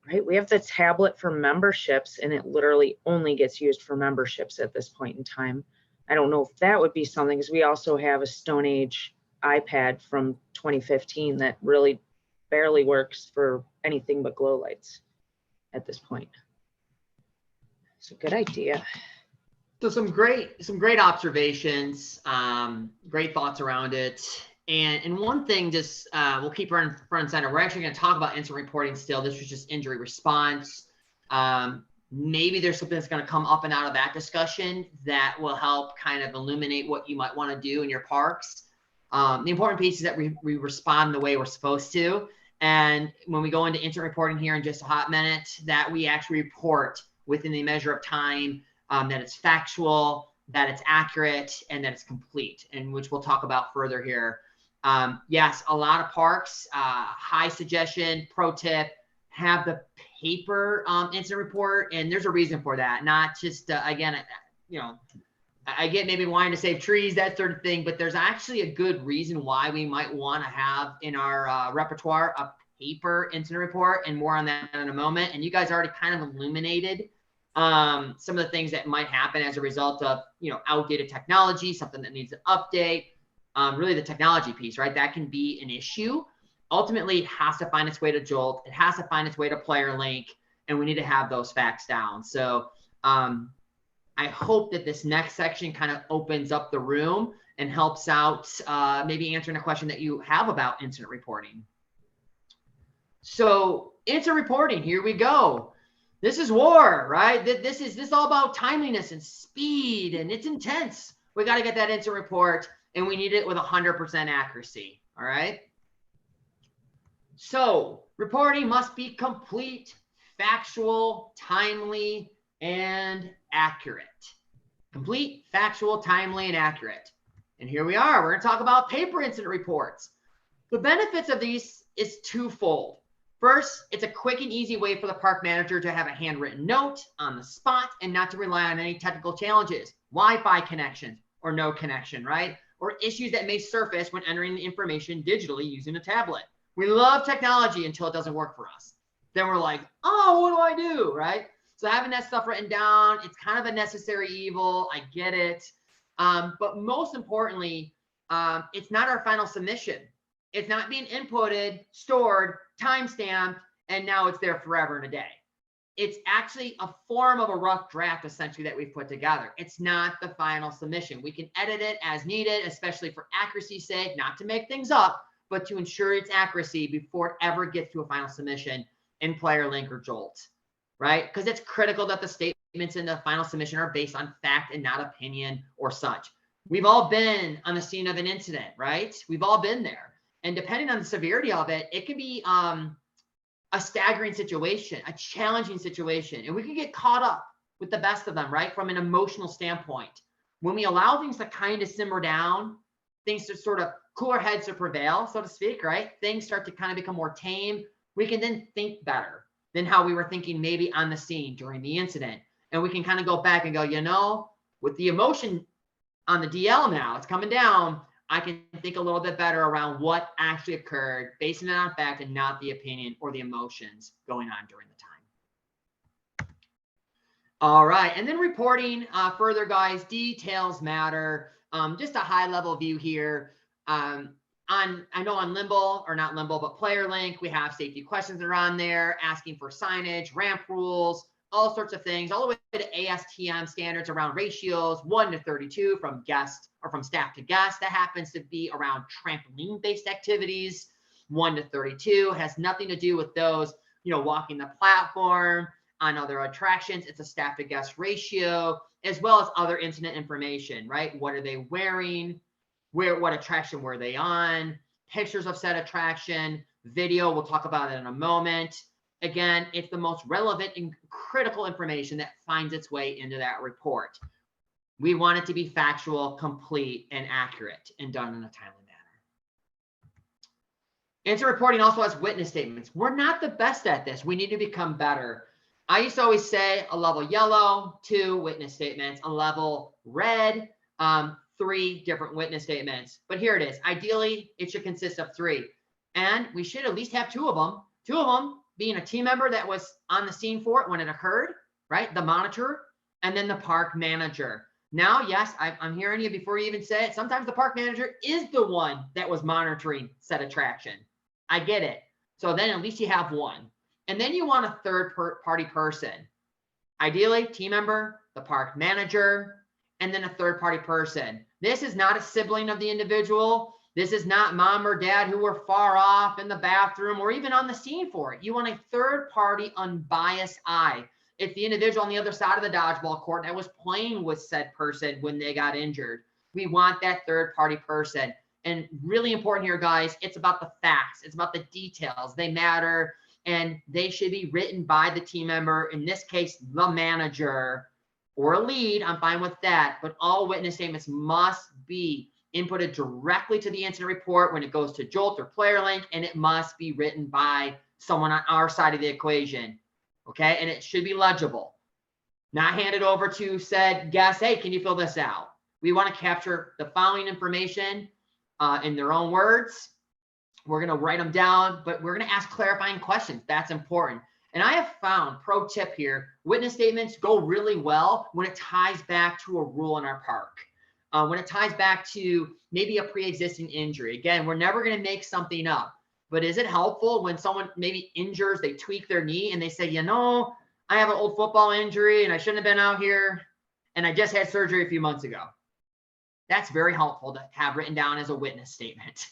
Right. We have the tablet for memberships, and it literally only gets used for memberships at this point in time. I don't know if that would be something, because we also have a Stone Age iPad from 2015 that really barely works for anything but glow lights at this point. So good idea. So some great observations, great thoughts around it. And one thing, just we'll keep her in front and center. We're actually going to talk about incident reporting still. This was just injury response. Maybe there's something that's going to come up and out of that discussion that will help kind of illuminate what you might want to do in your parks. The important piece is that we respond the way we're supposed to. And when we go into incident reporting here in just a hot minute, that we actually report within the measure of time, that it's factual, that it's accurate, and that it's complete, and which we'll talk about further here. Yes, a lot of parks, high suggestion, pro tip, have the paper incident report, and there's a reason for that. Not just, again, you know, I get maybe wanting to save trees, that sort of thing, but there's actually a good reason why we might want to have in our repertoire a paper incident report, and more on that in a moment. And you guys already kind of illuminated some of the things that might happen as a result of, you know, outdated technology, something that needs an update. Really the technology piece, right? That can be an issue. Ultimately, it has to find its way to Jolt. It has to find its way to Player Link, and we need to have those facts down. So I hope that this next section kind of opens up the room and helps out maybe answering a question that you have about incident reporting. So incident reporting, here we go. This is war, right? This is all about timeliness and speed, and it's intense. We got to get that incident report, and we need it with 100% accuracy, all right? So reporting must be complete, factual, timely, and accurate. Complete, factual, timely, and accurate. And here we are. We're going to talk about paper incident reports. The benefits of these is twofold. First, it's a quick and easy way for the park manager to have a handwritten note on the spot and not to rely on any technical challenges, Wi-Fi connection or no connection, right? Or issues that may surface when entering the information digitally using a tablet. We love technology until it doesn't work for us. Then we're like, oh, what do I do, right? So having that stuff written down, it's kind of a necessary evil. I get it. But most importantly, it's not our final submission. It's not being inputted, stored, timestamped, and now it's there forever and a day. It's actually a form of a rough draft, essentially, that we've put together. It's not the final submission. We can edit it as needed, especially for accuracy's sake, not to make things up, but to ensure its accuracy before it ever gets to a final submission in Player Link or Jolt, right? Because it's critical that the statements in the final submission are based on fact and not opinion or such. We've all been on the scene of an incident, right? We've all been there. And depending on the severity of it, it can be a staggering situation, a challenging situation, and we can get caught up with the best of them, right? From an emotional standpoint. When we allow things to kind of simmer down, things to sort of cooler heads to prevail, so to speak, right? Things start to kind of become more tame. We can then think better than how we were thinking maybe on the scene during the incident. And we can kind of go back and go, you know, with the emotion on the DL now, it's coming down. I can think a little bit better around what actually occurred, basing it on fact and not the opinion or the emotions going on during the time. All right, and then reporting further, guys, details matter. Just a high level view here. I know on Limble, or not Limble, but PlayerLink, we have safety questions that are on there, asking for signage, ramp rules, all sorts of things, all the way to ASTM standards around ratios, 1:32 from guest or from staff to guest. That happens to be around trampoline-based activities. 1:32 has nothing to do with those, you know, walking the platform on other attractions. It's a staff to guest ratio, as well as other incident information, right? What are they wearing? What attraction were they on? Pictures of said attraction, video, we'll talk about it in a moment. Again, it's the most relevant and critical information that finds its way into that report. We want it to be factual, complete, and accurate, and done in a timely manner. Incident reporting also has witness statements. We're not the best at this. We need to become better. I used to always say a level yellow, 2 witness statements, a level red, 3 different witness statements. But here it is. Ideally, it should consist of 3. And we should at least have 2 of them. 2 of them being a team member that was on the scene for it when it occurred, right? The monitor, and then the park manager. Now, yes, I'm hearing you before you even say it. Sometimes the park manager is the one that was monitoring said attraction. I get it. So then at least you have 1. And then you want a third party person. Ideally, team member, the park manager, and then a third party person. This is not a sibling of the individual. This is not mom or dad who were far off in the bathroom or even on the scene for it. You want a third party unbiased eye. It's the individual on the other side of the dodgeball court that was playing with said person when they got injured. We want that third party person. And really important here, guys, it's about the facts. It's about the details. They matter, and they should be written by the team member, in this case, the manager or a lead. I'm fine with that. But all witness statements must be inputted directly to the incident report when it goes to Jolt or PlayerLink, and it must be written by someone on our side of the equation. Okay, and it should be legible, not handed over to said guest, hey, can you fill this out? We want to capture the following information in their own words. We're going to write them down, but we're going to ask clarifying questions. That's important. And I have found, pro tip here, witness statements go really well when it ties back to a rule in our park. When it ties back to maybe a pre-existing injury. Again, we're never going to make something up, but is it helpful when someone maybe injures, they tweak their knee and they say, you know, I have an old football injury and I shouldn't have been out here and I just had surgery a few months ago. That's very helpful to have written down as a witness statement.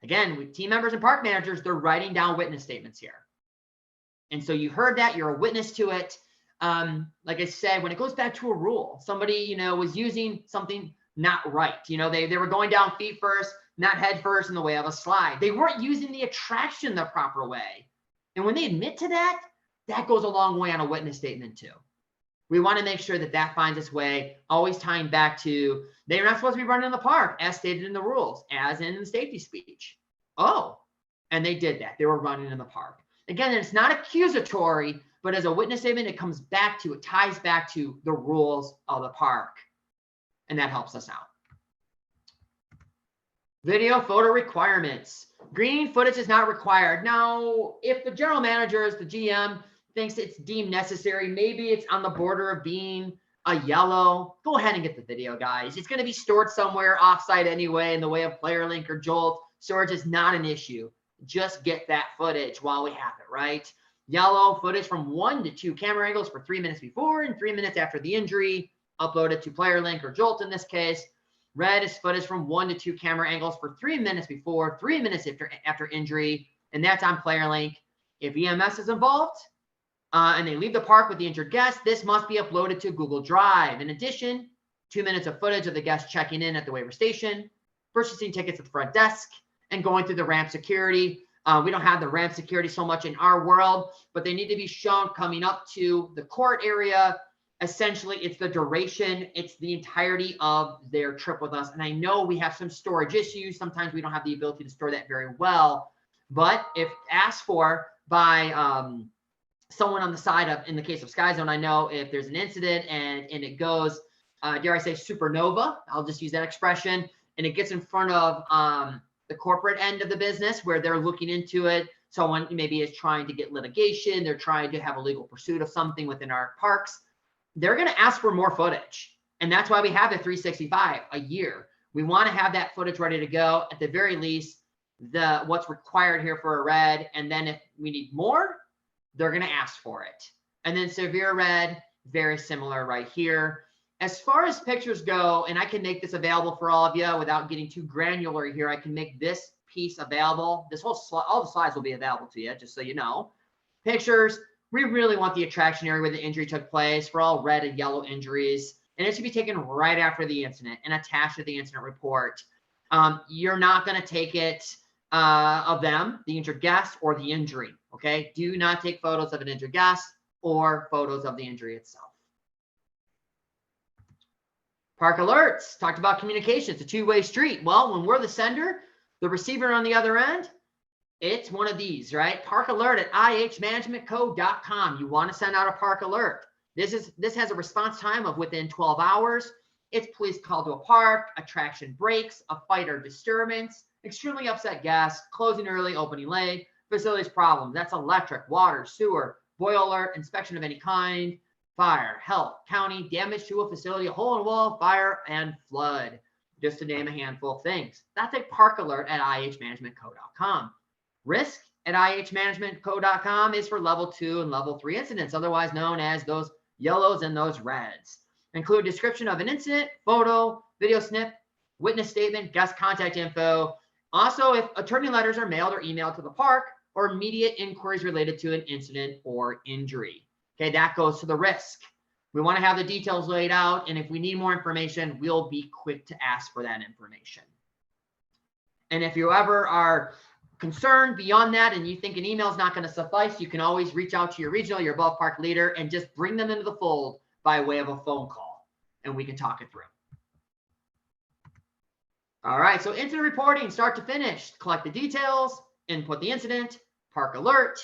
Again, with team members and park managers, they're writing down witness statements here. And so you heard that, you're a witness to it. Like I said, when it goes back to a rule, somebody, you know, was using something not right. You know, they were going down feet first, not head first in the way of a slide. They weren't using the attraction the proper way. And when they admit to that, that goes a long way on a witness statement too. We want to make sure that that finds its way, always tying back to they're not supposed to be running in the park as stated in the rules, as in the safety speech. Oh, and they did that. They were running in the park. Again, it's not accusatory, but as a witness statement, it comes back to, it ties back to the rules of the park. And that helps us out. Video photo requirements. Green footage is not required. Now, if the general manager, the GM, thinks it's deemed necessary, maybe it's on the border of being a yellow, go ahead and get the video, guys. It's going to be stored somewhere offsite anyway in the way of PlayerLink or Jolt. Storage is not an issue. Just get that footage while we have it, right? Yellow footage from 1 to 2 camera angles for 3 minutes before and 3 minutes after the injury, uploaded to PlayerLink or Jolt in this case. Red is footage from 1 to 2 camera angles for 3 minutes before, 3 minutes after injury, and that's on PlayerLink. If EMS is involved and they leave the park with the injured guest, this must be uploaded to Google Drive. In addition, 2 minutes of footage of the guest checking in at the waiver station, purchasing tickets at the front desk, and going through the ramp security. We don't have the ramp security so much in our world, but they need to be shown coming up to the court area. Essentially, it's the duration, it's the entirety of their trip with us. And I know we have some storage issues. Sometimes we don't have the ability to store that very well. But if asked for by someone on the side of, in the case of Sky Zone, I know if there's an incident and it goes, dare I say, supernova, I'll just use that expression, and it gets in front of the corporate end of the business where they're looking into it. Someone maybe is trying to get litigation, they're trying to have a legal pursuit of something within our parks. They're going to ask for more footage. And that's why we have the 365 a year. We want to have that footage ready to go. At the very least, what's required here for a red. And then if we need more, they're going to ask for it. And then severe red, very similar right here. As far as pictures go, and I can make this available for all of you without getting too granular here, I can make this piece available. This whole slide, all the slides will be available to you, just so you know. Pictures, we really want the attraction area where the injury took place for all red and yellow injuries. And it should be taken right after the incident and attached to the incident report. You're not going to take it of them, the injured guest, or the injury. Okay, do not take photos of an injured guest or photos of the injury itself. Park alerts, talked about communication. It's a two-way street. Well, when we're the sender, the receiver on the other end, it's one of these, right? Park alert at ihmanagementco.com. You want to send out a park alert. This has a response time of within 12 hours. It's police call to a park, attraction breaks, a fight or disturbance, extremely upset guests, closing early, opening late, facilities problem. That's electric, water, sewer, boil alert, inspection of any kind, fire, health, county, damage to a facility, a hole in a wall, fire, and flood, just to name a handful of things. That's a park alert at ihmanagementco.com. Risk at ihmanagementco.com is for level 2 and level 3 incidents, otherwise known as those yellows and those reds. Include description of an incident, photo, video snip, witness statement, guest contact info. Also, if attorney letters are mailed or emailed to the park, or immediate inquiries related to an incident or injury. Okay, that goes to the risk. We want to have the details laid out, and if we need more information, we'll be quick to ask for that information. And if you ever are concerned beyond that and you think an email is not going to suffice, you can always reach out to your regional, your above park leader, and just bring them into the fold by way of a phone call, and we can talk it through. All right, so incident reporting, start to finish, collect the details, input the incident, park alert,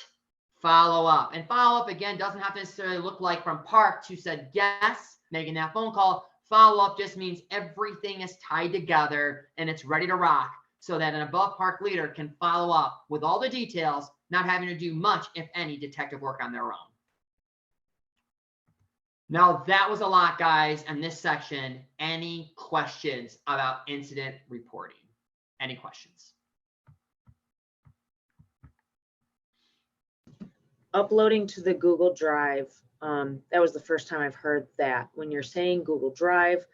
follow up. And follow up, again, doesn't have to necessarily look like from park to said guest making that phone call. Follow up just means everything is tied together and it's ready to rock, so that an above park leader can follow up with all the details, not having to do much, if any, detective work on their own. Now, that was a lot, guys, in this section. Any questions about incident reporting? Any questions? Uploading to the Google Drive. That was the first time I've heard that. When you're saying Google Drive,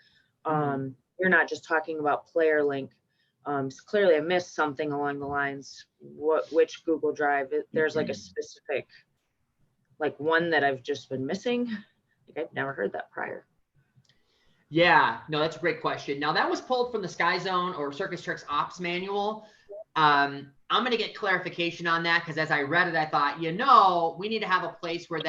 you're not just talking about Player Link. So clearly I missed something along the lines, which Google Drive, there's like a specific, like one that I've just been missing. Like I've never heard that prior. Yeah, no, that's a great question. Now that was pulled from the Sky Zone or Circus Tricks Ops Manual. I'm going to get clarification on that, because as I read it, I thought, you know, we need to have a place where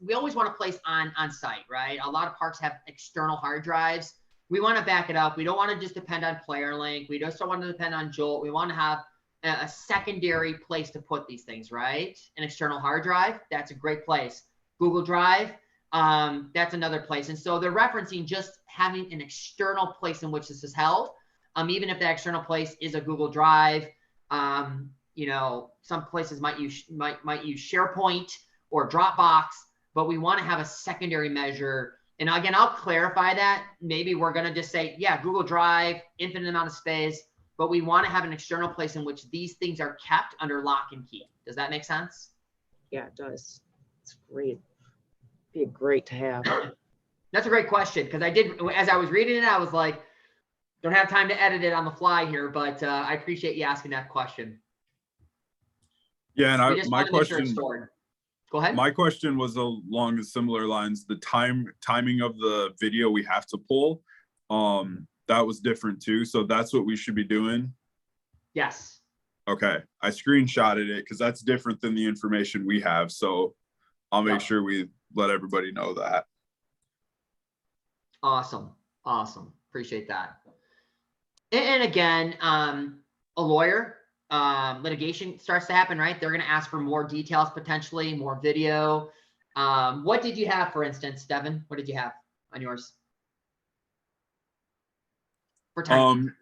we always want a place on site, right? A lot of parks have external hard drives. We want to back it up. We don't want to just depend on Player Link. We just don't want to depend on Jolt. We want to have a secondary place to put these things, right? An external hard drive, that's a great place. Google Drive, that's another place. And so they're referencing just having an external place in which this is held. Even if that external place is a Google Drive, you know, some places might use SharePoint or Dropbox, but we want to have a secondary measure. And again, I'll clarify that. Maybe we're going to just say, yeah, Google Drive, infinite amount of space, but we want to have an external place in which these things are kept under lock and key. Does that make sense? Yeah, it does. It's great. Be great to have. That's a great question, because I did, as I was reading it, I was like, don't have time to edit it on the fly here, but I appreciate you asking that question. Yeah, and my question. Go ahead. My question was along similar lines. The timing of the video we have to pull, that was different too. So that's what we should be doing. Yes. Okay, I screenshotted it because that's different than the information we have. So I'll make Yeah. sure we let everybody know that. Awesome. Awesome. Appreciate that. And again, a lawyer, litigation starts to happen, right? They're going to ask for more details, potentially more video. What did you have, for instance, Devin? What did you have on yours? For timing.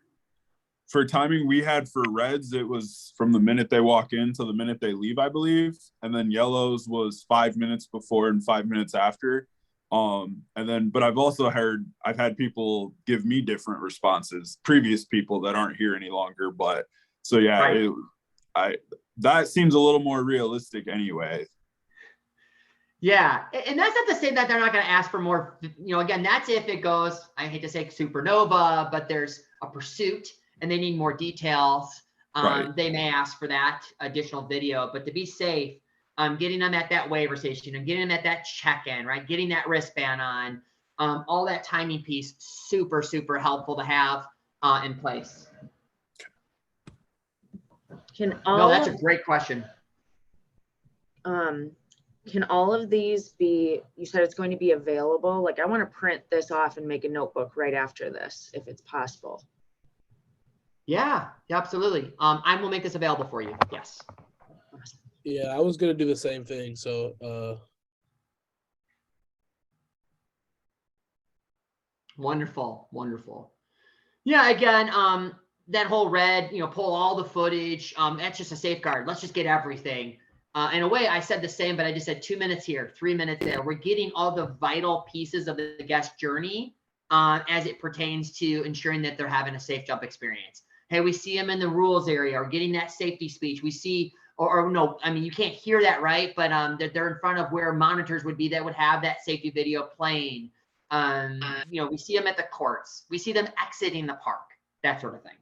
For timing, we had for reds, it was from the minute they walk in to the minute they leave, I believe. And then yellows was 5 minutes before and 5 minutes after. But I've had people give me different responses, previous people that aren't here any longer. But so yeah, Right. that seems a little more realistic anyway. Yeah, and that's not to say that they're not going to ask for more. Again, that's if it goes, I hate to say supernova, but there's a pursuit and they need more details. Right. They may ask for that additional video, but to be safe, getting them at that waiver station and getting them at that check-in, right? Getting that wristband on, all that timing piece, super, super helpful to have in place. No, that's a great question. Can all of these be, you said it's going to be available? Like, I want to print this off and make a notebook right after this, if it's possible. Yeah, absolutely. I will make this available for you. Yes. Yeah, I was gonna do the same thing. So Wonderful, wonderful. Yeah, again, that whole red, pull all the footage. That's just a safeguard. Let's just get everything. In a way, I said the same, but I just said 2 minutes here, 3 minutes there. We're getting all the vital pieces of the guest journey as it pertains to ensuring that they're having a safe jump experience. Hey, we see them in the rules area or getting that safety speech. We see, or no, I mean, you can't hear that, right? But they're in front of where monitors would be that would have that safety video playing. We see them at the courts. We see them exiting the park, that sort of thing.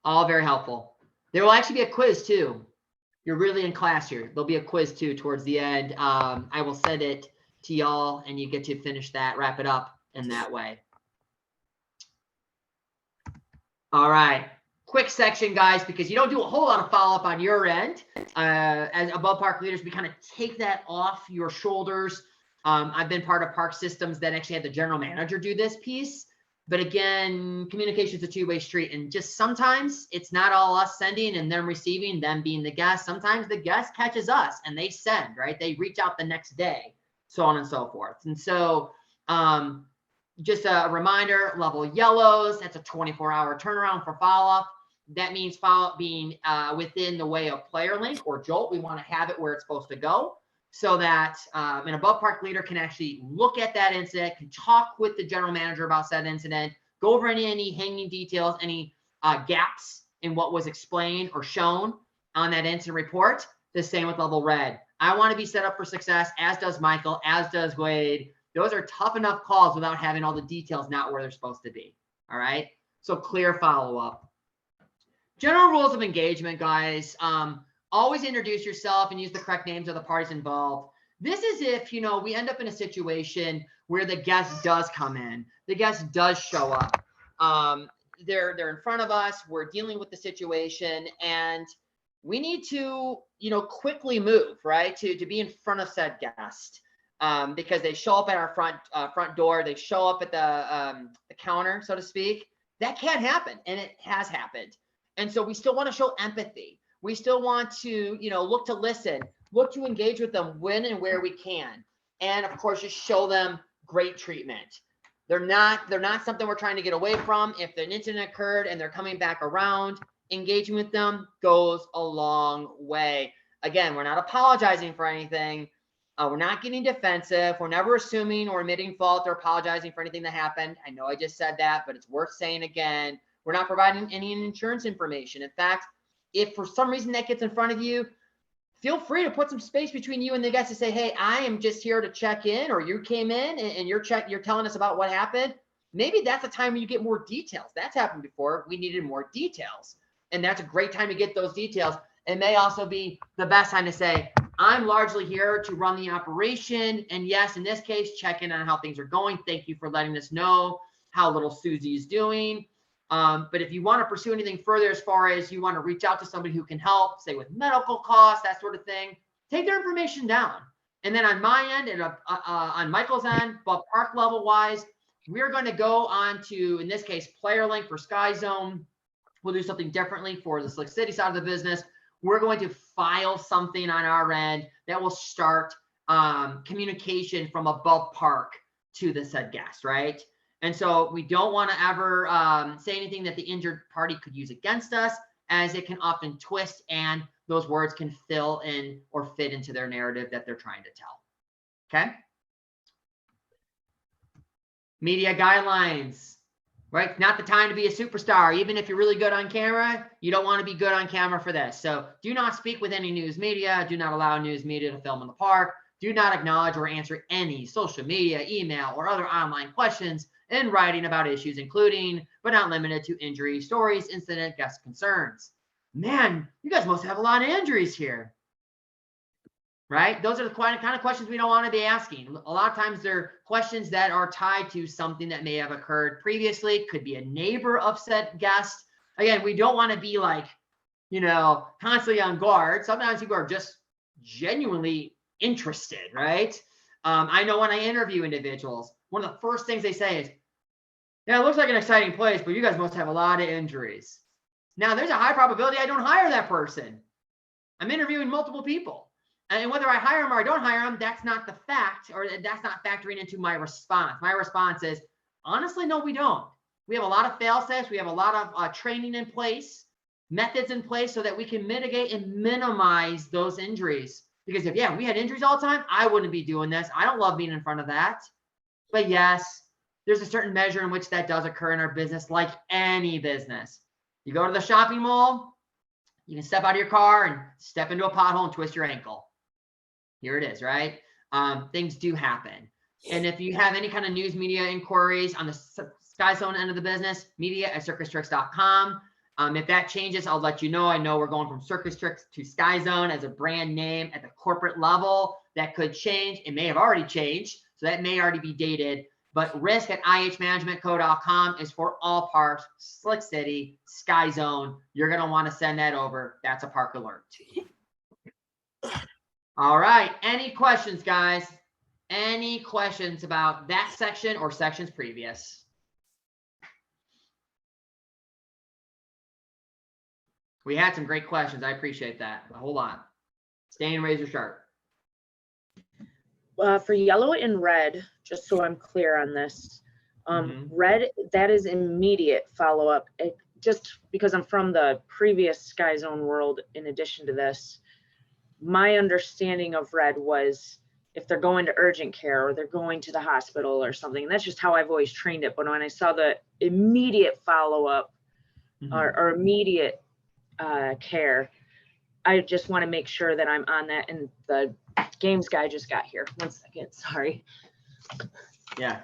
All very helpful. There will actually be a quiz too. You're really in class here. There'll be a quiz too towards the end. I will send it to y'all and you get to finish that, wrap it up in that way. All right. Quick section, guys, because you don't do a whole lot of follow-up on your end. As above park leaders, we kind of take that off your shoulders. I've been part of park systems that actually had the general manager do this piece. But again, communication is a two-way street. And just sometimes it's not all us sending and them receiving, them being the guest. Sometimes the guest catches us and they send, right? They reach out the next day, so on and so forth. And so just a reminder, level yellows, that's a 24-hour turnaround for follow-up. That means follow-up being within the way of player link or Jolt. We want to have it where it's supposed to go so that an above park leader can actually look at that incident, can talk with the general manager about that incident, go over any hanging details, any gaps in what was explained or shown on that incident report. The same with level red. I want to be set up for success, as does Michael, as does Wade. Those are tough enough calls without having all the details not where they're supposed to be. All right. So clear follow-up. General rules of engagement, guys. Always introduce yourself and use the correct names of the parties involved. This is if, we end up in a situation where the guest does come in, the guest does show up. They're in front of us. We're dealing with the situation and we need to, quickly move, right? To be in front of said guest. Because they show up at our front door, they show up at the counter, so to speak. That can't happen, and it has happened. And so we still want to show empathy. We still want to, look to listen, look to engage with them when and where we can, and of course, just show them great treatment. They're not something we're trying to get away from. If an incident occurred and they're coming back around, engaging with them goes a long way. Again, we're not apologizing for anything. We're not getting defensive. We're never assuming or admitting fault or apologizing for anything that happened. I know I just said that, but it's worth saying again. We're not providing any insurance information. In fact, if for some reason that gets in front of you, feel free to put some space between you and the guest to say, hey, I am just here to check in, or you came in and you're telling us about what happened. Maybe that's the time when you get more details. That's happened before. We needed more details. And that's a great time to get those details. It may also be the best time to say, I'm largely here to run the operation. And yes, in this case, check in on how things are going. Thank you for letting us know how little Susie is doing. But if you want to pursue anything further, as far as you want to reach out to somebody who can help, say with medical costs, that sort of thing, take their information down. And then on my end and on Michael's end, but park level wise, we're going to go on to, in this case, PlayerLink for Sky Zone. We'll do something differently for the Slick City side of the business. We're going to file something on our end that will start communication from above park to the said guest, right? And so we don't want to ever say anything that the injured party could use against us, as it can often twist and those words can fill in or fit into their narrative that they're trying to tell. Okay. Media guidelines, right? Not the time to be a superstar. Even if you're really good on camera, you don't want to be good on camera for this. So do not speak with any news media. Do not allow news media to film in the park. Do not acknowledge or answer any social media, email, or other online questions in writing about issues, including, but not limited to, injury, stories, incident, guest concerns. Man, you guys must have a lot of injuries here, right? Those are the kind of questions we don't want to be asking. A lot of times they're questions that are tied to something that may have occurred previously. Could be a neighbor of said guest. Again, we don't want to be like, constantly on guard. Sometimes people are just genuinely interested, right? I know when I interview individuals, one of the first things they say is, yeah, it looks like an exciting place, but you guys must have a lot of injuries. Now, there's a high probability I don't hire that person. I'm interviewing multiple people. And whether I hire them or I don't hire them, that's not the fact, or that's not factoring into my response. My response is, honestly, no, we don't. We have a lot of fail-safes. We have a lot of training in place, methods in place, so that we can mitigate and minimize those injuries. Because if, we had injuries all the time, I wouldn't be doing this. I don't love being in front of that. But yes, there's a certain measure in which that does occur in our business, like any business. You go to the shopping mall, you can step out of your car and step into a pothole and twist your ankle. Here it is, right? Things do happen. And if you have any kind of news media inquiries on the Sky Zone end of the business, media@circustricks.com. If that changes, I'll let you know. I know we're going from Circus Tricks to Sky Zone as a brand name at the corporate level. That could change. It may have already changed, so that may already be dated. But risk@ihmanagementco.com is for all parks, Slick City, Sky Zone. You're going to want to send that over. That's a park alert. All right. Any questions, guys? Any questions about that section or sections previous? We had some great questions. I appreciate that. A whole lot. Staying razor sharp. For yellow and red, just so I'm clear on this, red, that is immediate follow-up. Just because I'm from the previous Sky Zone world, in addition to this, my understanding of red was if they're going to urgent care or they're going to the hospital or something. And that's just how I've always trained it. But when I saw the immediate follow-up or immediate care, I just want to make sure that I'm on that. And the games guy just got here. 1 second, sorry. Yeah.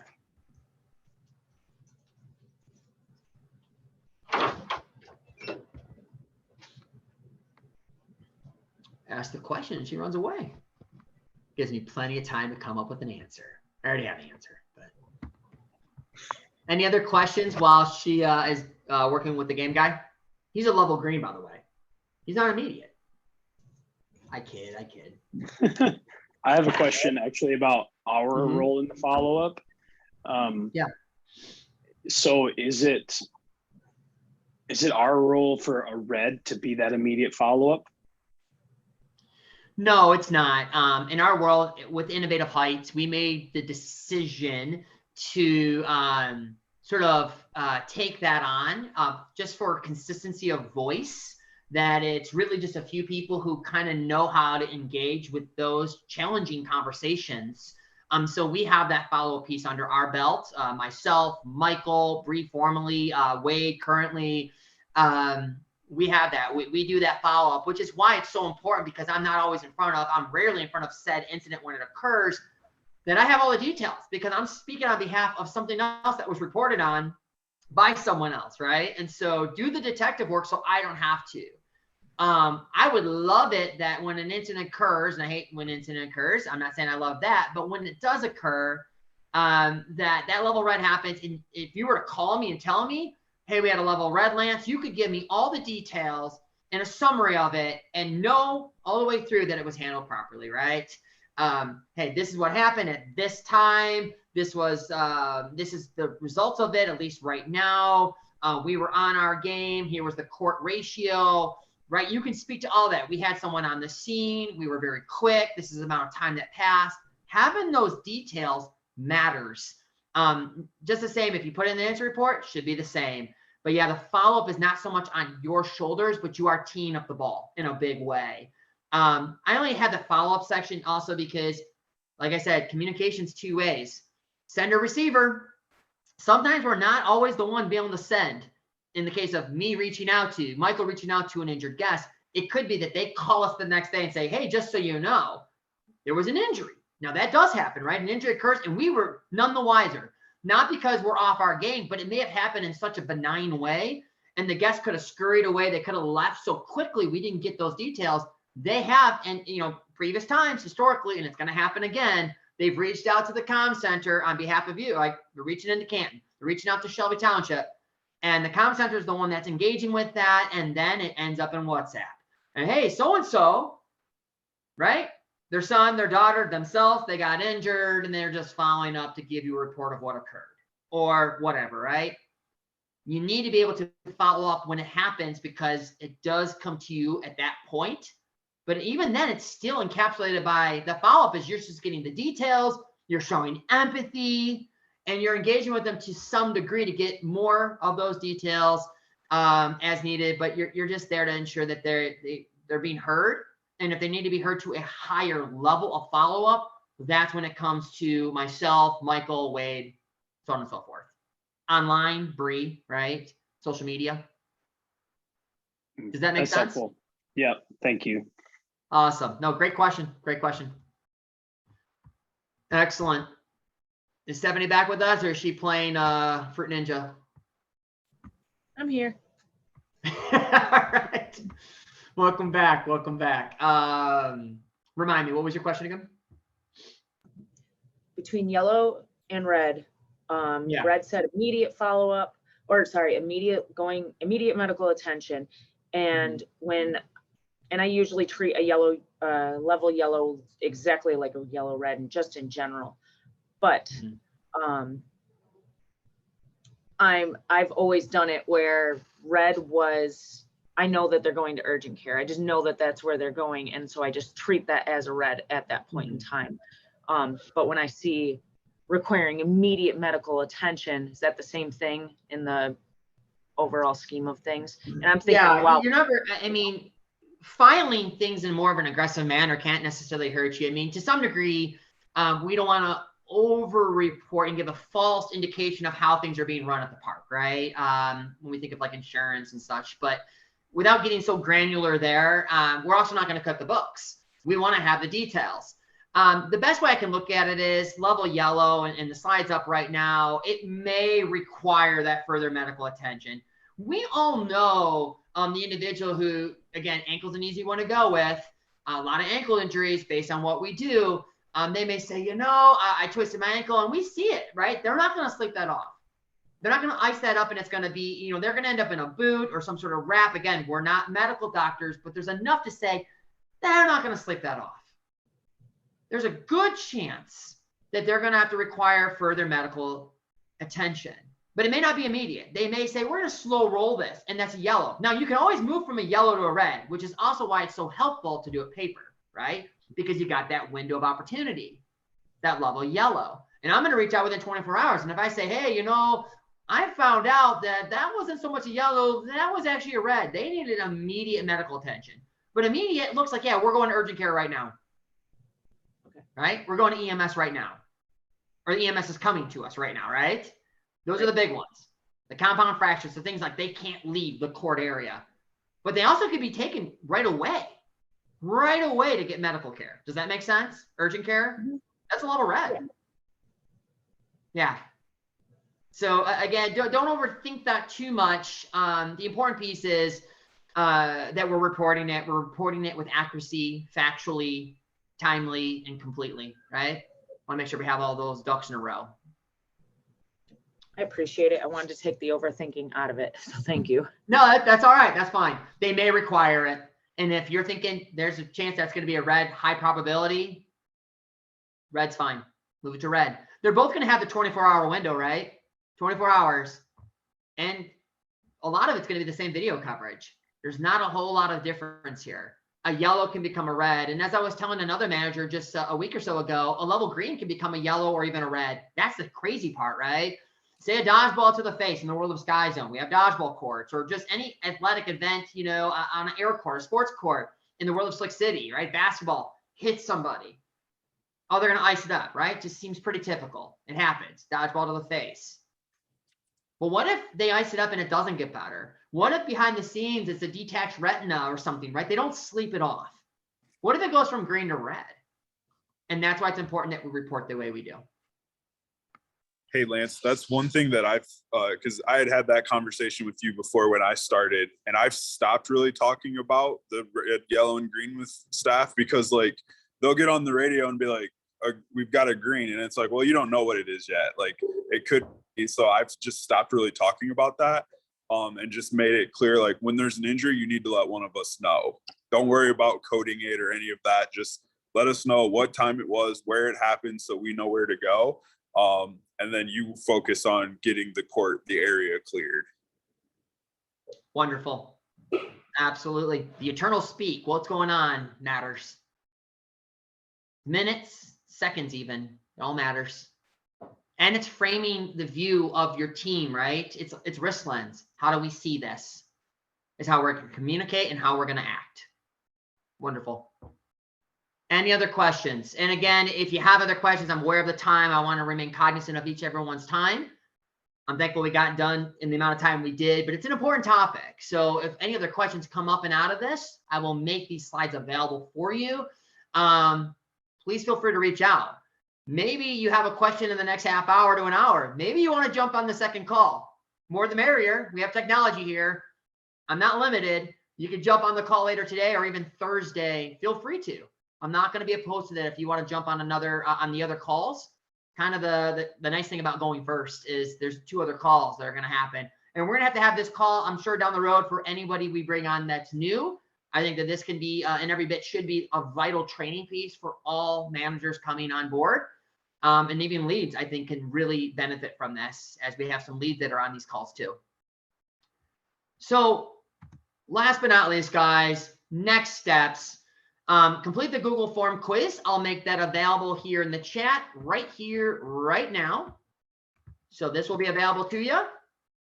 Ask the question and she runs away. Gives me plenty of time to come up with an answer. I already have an answer, but any other questions while she is working with the game guy? He's a level green, by the way. He's not immediate. I kid. I have a question actually about our role in the follow-up. So is it our role for a red to be that immediate follow-up? No, it's not. In our world with Innovative Heights, we made the decision to sort of take that on just for consistency of voice, that it's really just a few people who kind of know how to engage with those challenging conversations. So we have that follow-up piece under our belt. Myself, Michael, Bree formerly, Wade currently, we have that. We do that follow-up, which is why it's so important, because I'm rarely in front of said incident when it occurs, that I have all the details, because I'm speaking on behalf of something else that was reported on by someone else, right? And so do the detective work so I don't have to. I would love it that when an incident occurs, and I hate when incident occurs, I'm not saying I love that, but when it does occur, that level red happens, and if you were to call me and tell me, hey, we had a level red, Lance, you could give me all the details and a summary of it and know all the way through that it was handled properly, right? Hey, this is what happened at this time. This is the results of it, at least right now. We were on our game. Here was the court ratio, right? You can speak to all that. We had someone on the scene. We were very quick. This is the amount of time that passed. Having those details matters. Just the same, if you put it in the incident report, should be the same. But yeah, the follow-up is not so much on your shoulders, but you are teeing up the ball in a big way. I only had the follow-up section also because, like I said, communication's two ways. Sender, receiver. Sometimes we're not always the one being able to send. In the case of me reaching out to Michael, reaching out to an injured guest, it could be that they call us the next day and say, hey, just so you know, there was an injury. Now that does happen, right? An injury occurs and we were none the wiser. Not because we're off our game, but it may have happened in such a benign way and the guest could have scurried away. They could have left so quickly. We didn't get those details. They have, and previous times historically, and it's going to happen again. They've reached out to the comm center on behalf of you. Like they're reaching into Canton, they're reaching out to Shelby Township, and the comm center is the one that's engaging with that. And then it ends up in WhatsApp. And hey, so-and-so, right? Their son, their daughter, themselves, they got injured and they're just following up to give you a report of what occurred or whatever, right? You need to be able to follow up when it happens because it does come to you at that point. But even then, it's still encapsulated by the follow-up is you're just getting the details, you're showing empathy, and you're engaging with them to some degree to get more of those details as needed. But you're just there to ensure that they're being heard. And if they need to be heard to a higher level of follow-up, that's when it comes to myself, Michael, Wade, so on and so forth. Online, Bree, right? Social media. Does that make That's sense? helpful. Yeah, thank you. Awesome. No, great question. Great question. Excellent. Is Stephanie back with us or is she playing Fruit Ninja? I'm here. All right. Welcome back. Welcome back. Remind me, what was your question again? Between yellow and red, Yeah. red said immediate follow-up, or sorry, immediate medical attention. And and I usually treat a yellow level yellow exactly like a yellow red and just in general. But I've always done it where red was, I know that they're going to urgent care. I just know that that's where they're going. And so I just treat that as a red at that point in time. But when I see requiring immediate medical attention, is that the same thing in the overall scheme of things? And I'm thinking, yeah, wow, you're never, I mean, filing things in more of an aggressive manner can't necessarily hurt you. I mean, to some degree, we don't want to over-report and give a false indication of how things are being run at the park, right? When we think of like insurance and such, but without getting so granular there, we're also not going to cut the books. We want to have the details. The best way I can look at it is level yellow, and the slide's up right now. It may require that further medical attention. We all know the individual who, again, ankle's an easy one to go with. A lot of ankle injuries based on what we do. They may say, I twisted my ankle, and we see it, right? They're not going to sleep that off. They're not going to ice that up, and it's going to be, they're going to end up in a boot or some sort of wrap. Again, we're not medical doctors, but there's enough to say they're not going to sleep that off. There's a good chance that they're going to have to require further medical attention, but it may not be immediate. They may say, we're going to slow roll this, and that's yellow. Now, you can always move from a yellow to a red, which is also why it's so helpful to do it paper, right? Because you got that window of opportunity, that level yellow. And I'm going to reach out within 24 hours. And if I say, hey, I found out that wasn't so much a yellow, that was actually a red. They needed immediate medical attention. But immediate looks like, yeah, we're going to urgent care right now. Right? We're going to EMS right now. Or the EMS is coming to us right now, right? Those are the big ones. The compound fractures, the things like they can't leave the court area. But they also could be taken right away to get medical care. Does that make sense? Urgent care? That's a level red. Yeah. So again, don't overthink that too much. The important piece is that we're reporting it. We're reporting it with accuracy, factually, timely, and completely, right? Want to make sure we have all those ducks in a row. I appreciate it. I wanted to take the overthinking out of it. So thank you. No, that's all right. That's fine. They may require it. And if you're thinking there's a chance that's going to be a red, high probability, red's fine. Move it to red. They're both going to have the 24-hour window, right? 24 hours. And a lot of it's going to be the same video coverage. There's not a whole lot of difference here. A yellow can become a red. And as I was telling another manager just a week or so ago, a level green can become a yellow or even a red. That's the crazy part, right? Say a dodgeball to the face in the world of Sky Zone. We have dodgeball courts or just any athletic event, you know, on an air court, a sports court in the world of Slick City, right? Basketball hits somebody. Oh, they're going to ice it up, right? Just seems pretty typical. It happens. Dodgeball to the face. Well, what if they ice it up and it doesn't get better? What if behind the scenes it's a detached retina or something, right? They don't sleep it off. What if it goes from green to red? And that's why it's important that we report the way we do. Hey, Lance, that's one thing that I've, because I had that conversation with you before when I started, and I've stopped really talking about the red, yellow, and green with staff because, like, they'll get on the radio and be like, we've got a green. And it's like, well, you don't know what it is yet. Like, it could be. So I've just stopped really talking about that and just made it clear, like, when there's an injury, you need to let one of us know. Don't worry about coding it or any of that. Just let us know what time it was, where it happened, so we know where to go. And then you focus on getting the area cleared. Wonderful. Absolutely. The eternal speak. What's going on matters. Minutes, seconds even. It all matters. And it's framing the view of your team, right? It's wrist lens. How do we see this? Is how we're going to communicate and how we're going to act. Wonderful. Any other questions? And again, if you have other questions, I'm aware of the time. I want to remain cognizant of everyone's time. I'm thankful we got done in the amount of time we did, but it's an important topic. So if any other questions come up and out of this, I will make these slides available for you. Please feel free to reach out. Maybe you have a question in the next half hour to an hour. Maybe you want to jump on the second call. More the merrier. We have technology here. I'm not limited. You can jump on the call later today or even Thursday. Feel free to. I'm not going to be opposed to that if you want to jump on another on the other calls. Kind of the nice thing about going first is there's 2 other calls that are going to happen. And we're going to have this call, I'm sure, down the road for anybody we bring on that's new. I think that this can be, and every bit should be, a vital training piece for all managers coming on board. And even leads, I think, can really benefit from this, as we have some leads that are on these calls too. So last but not least, guys, next steps. Complete the Google form quiz. I'll make that available here in the chat right here, right now. So this will be available to you.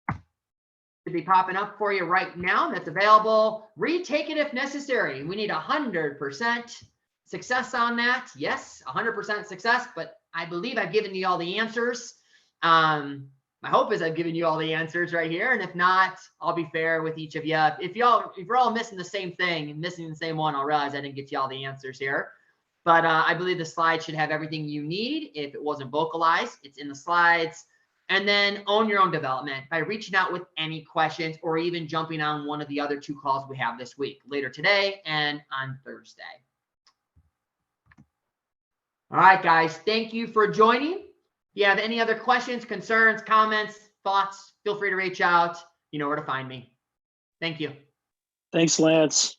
Should be popping up for you right now. That's available. Retake it if necessary. We need 100% success on that. Yes, 100% success, but I believe I've given you all the answers. My hope is I've given you all the answers right here. And if not, I'll be fair with each of you. If you're all missing the same thing and missing the same one, I'll realize I didn't get you all the answers here. But I believe the slide should have everything you need. If it wasn't vocalized, it's in the slides. And then own your own development by reaching out with any questions or even jumping on one of the other 2 calls we have this week, later today and on Thursday. All right, guys, thank you for joining. If you have any other questions, concerns, comments, thoughts, feel free to reach out. You know where to find me. Thank you. Thanks, Lance.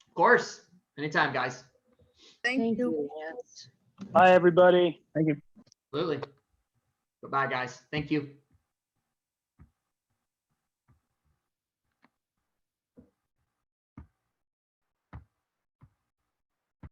Of course. Anytime, guys. Thank you, Lance. Bye, everybody. Thank you. Absolutely. Goodbye, guys. Thank you.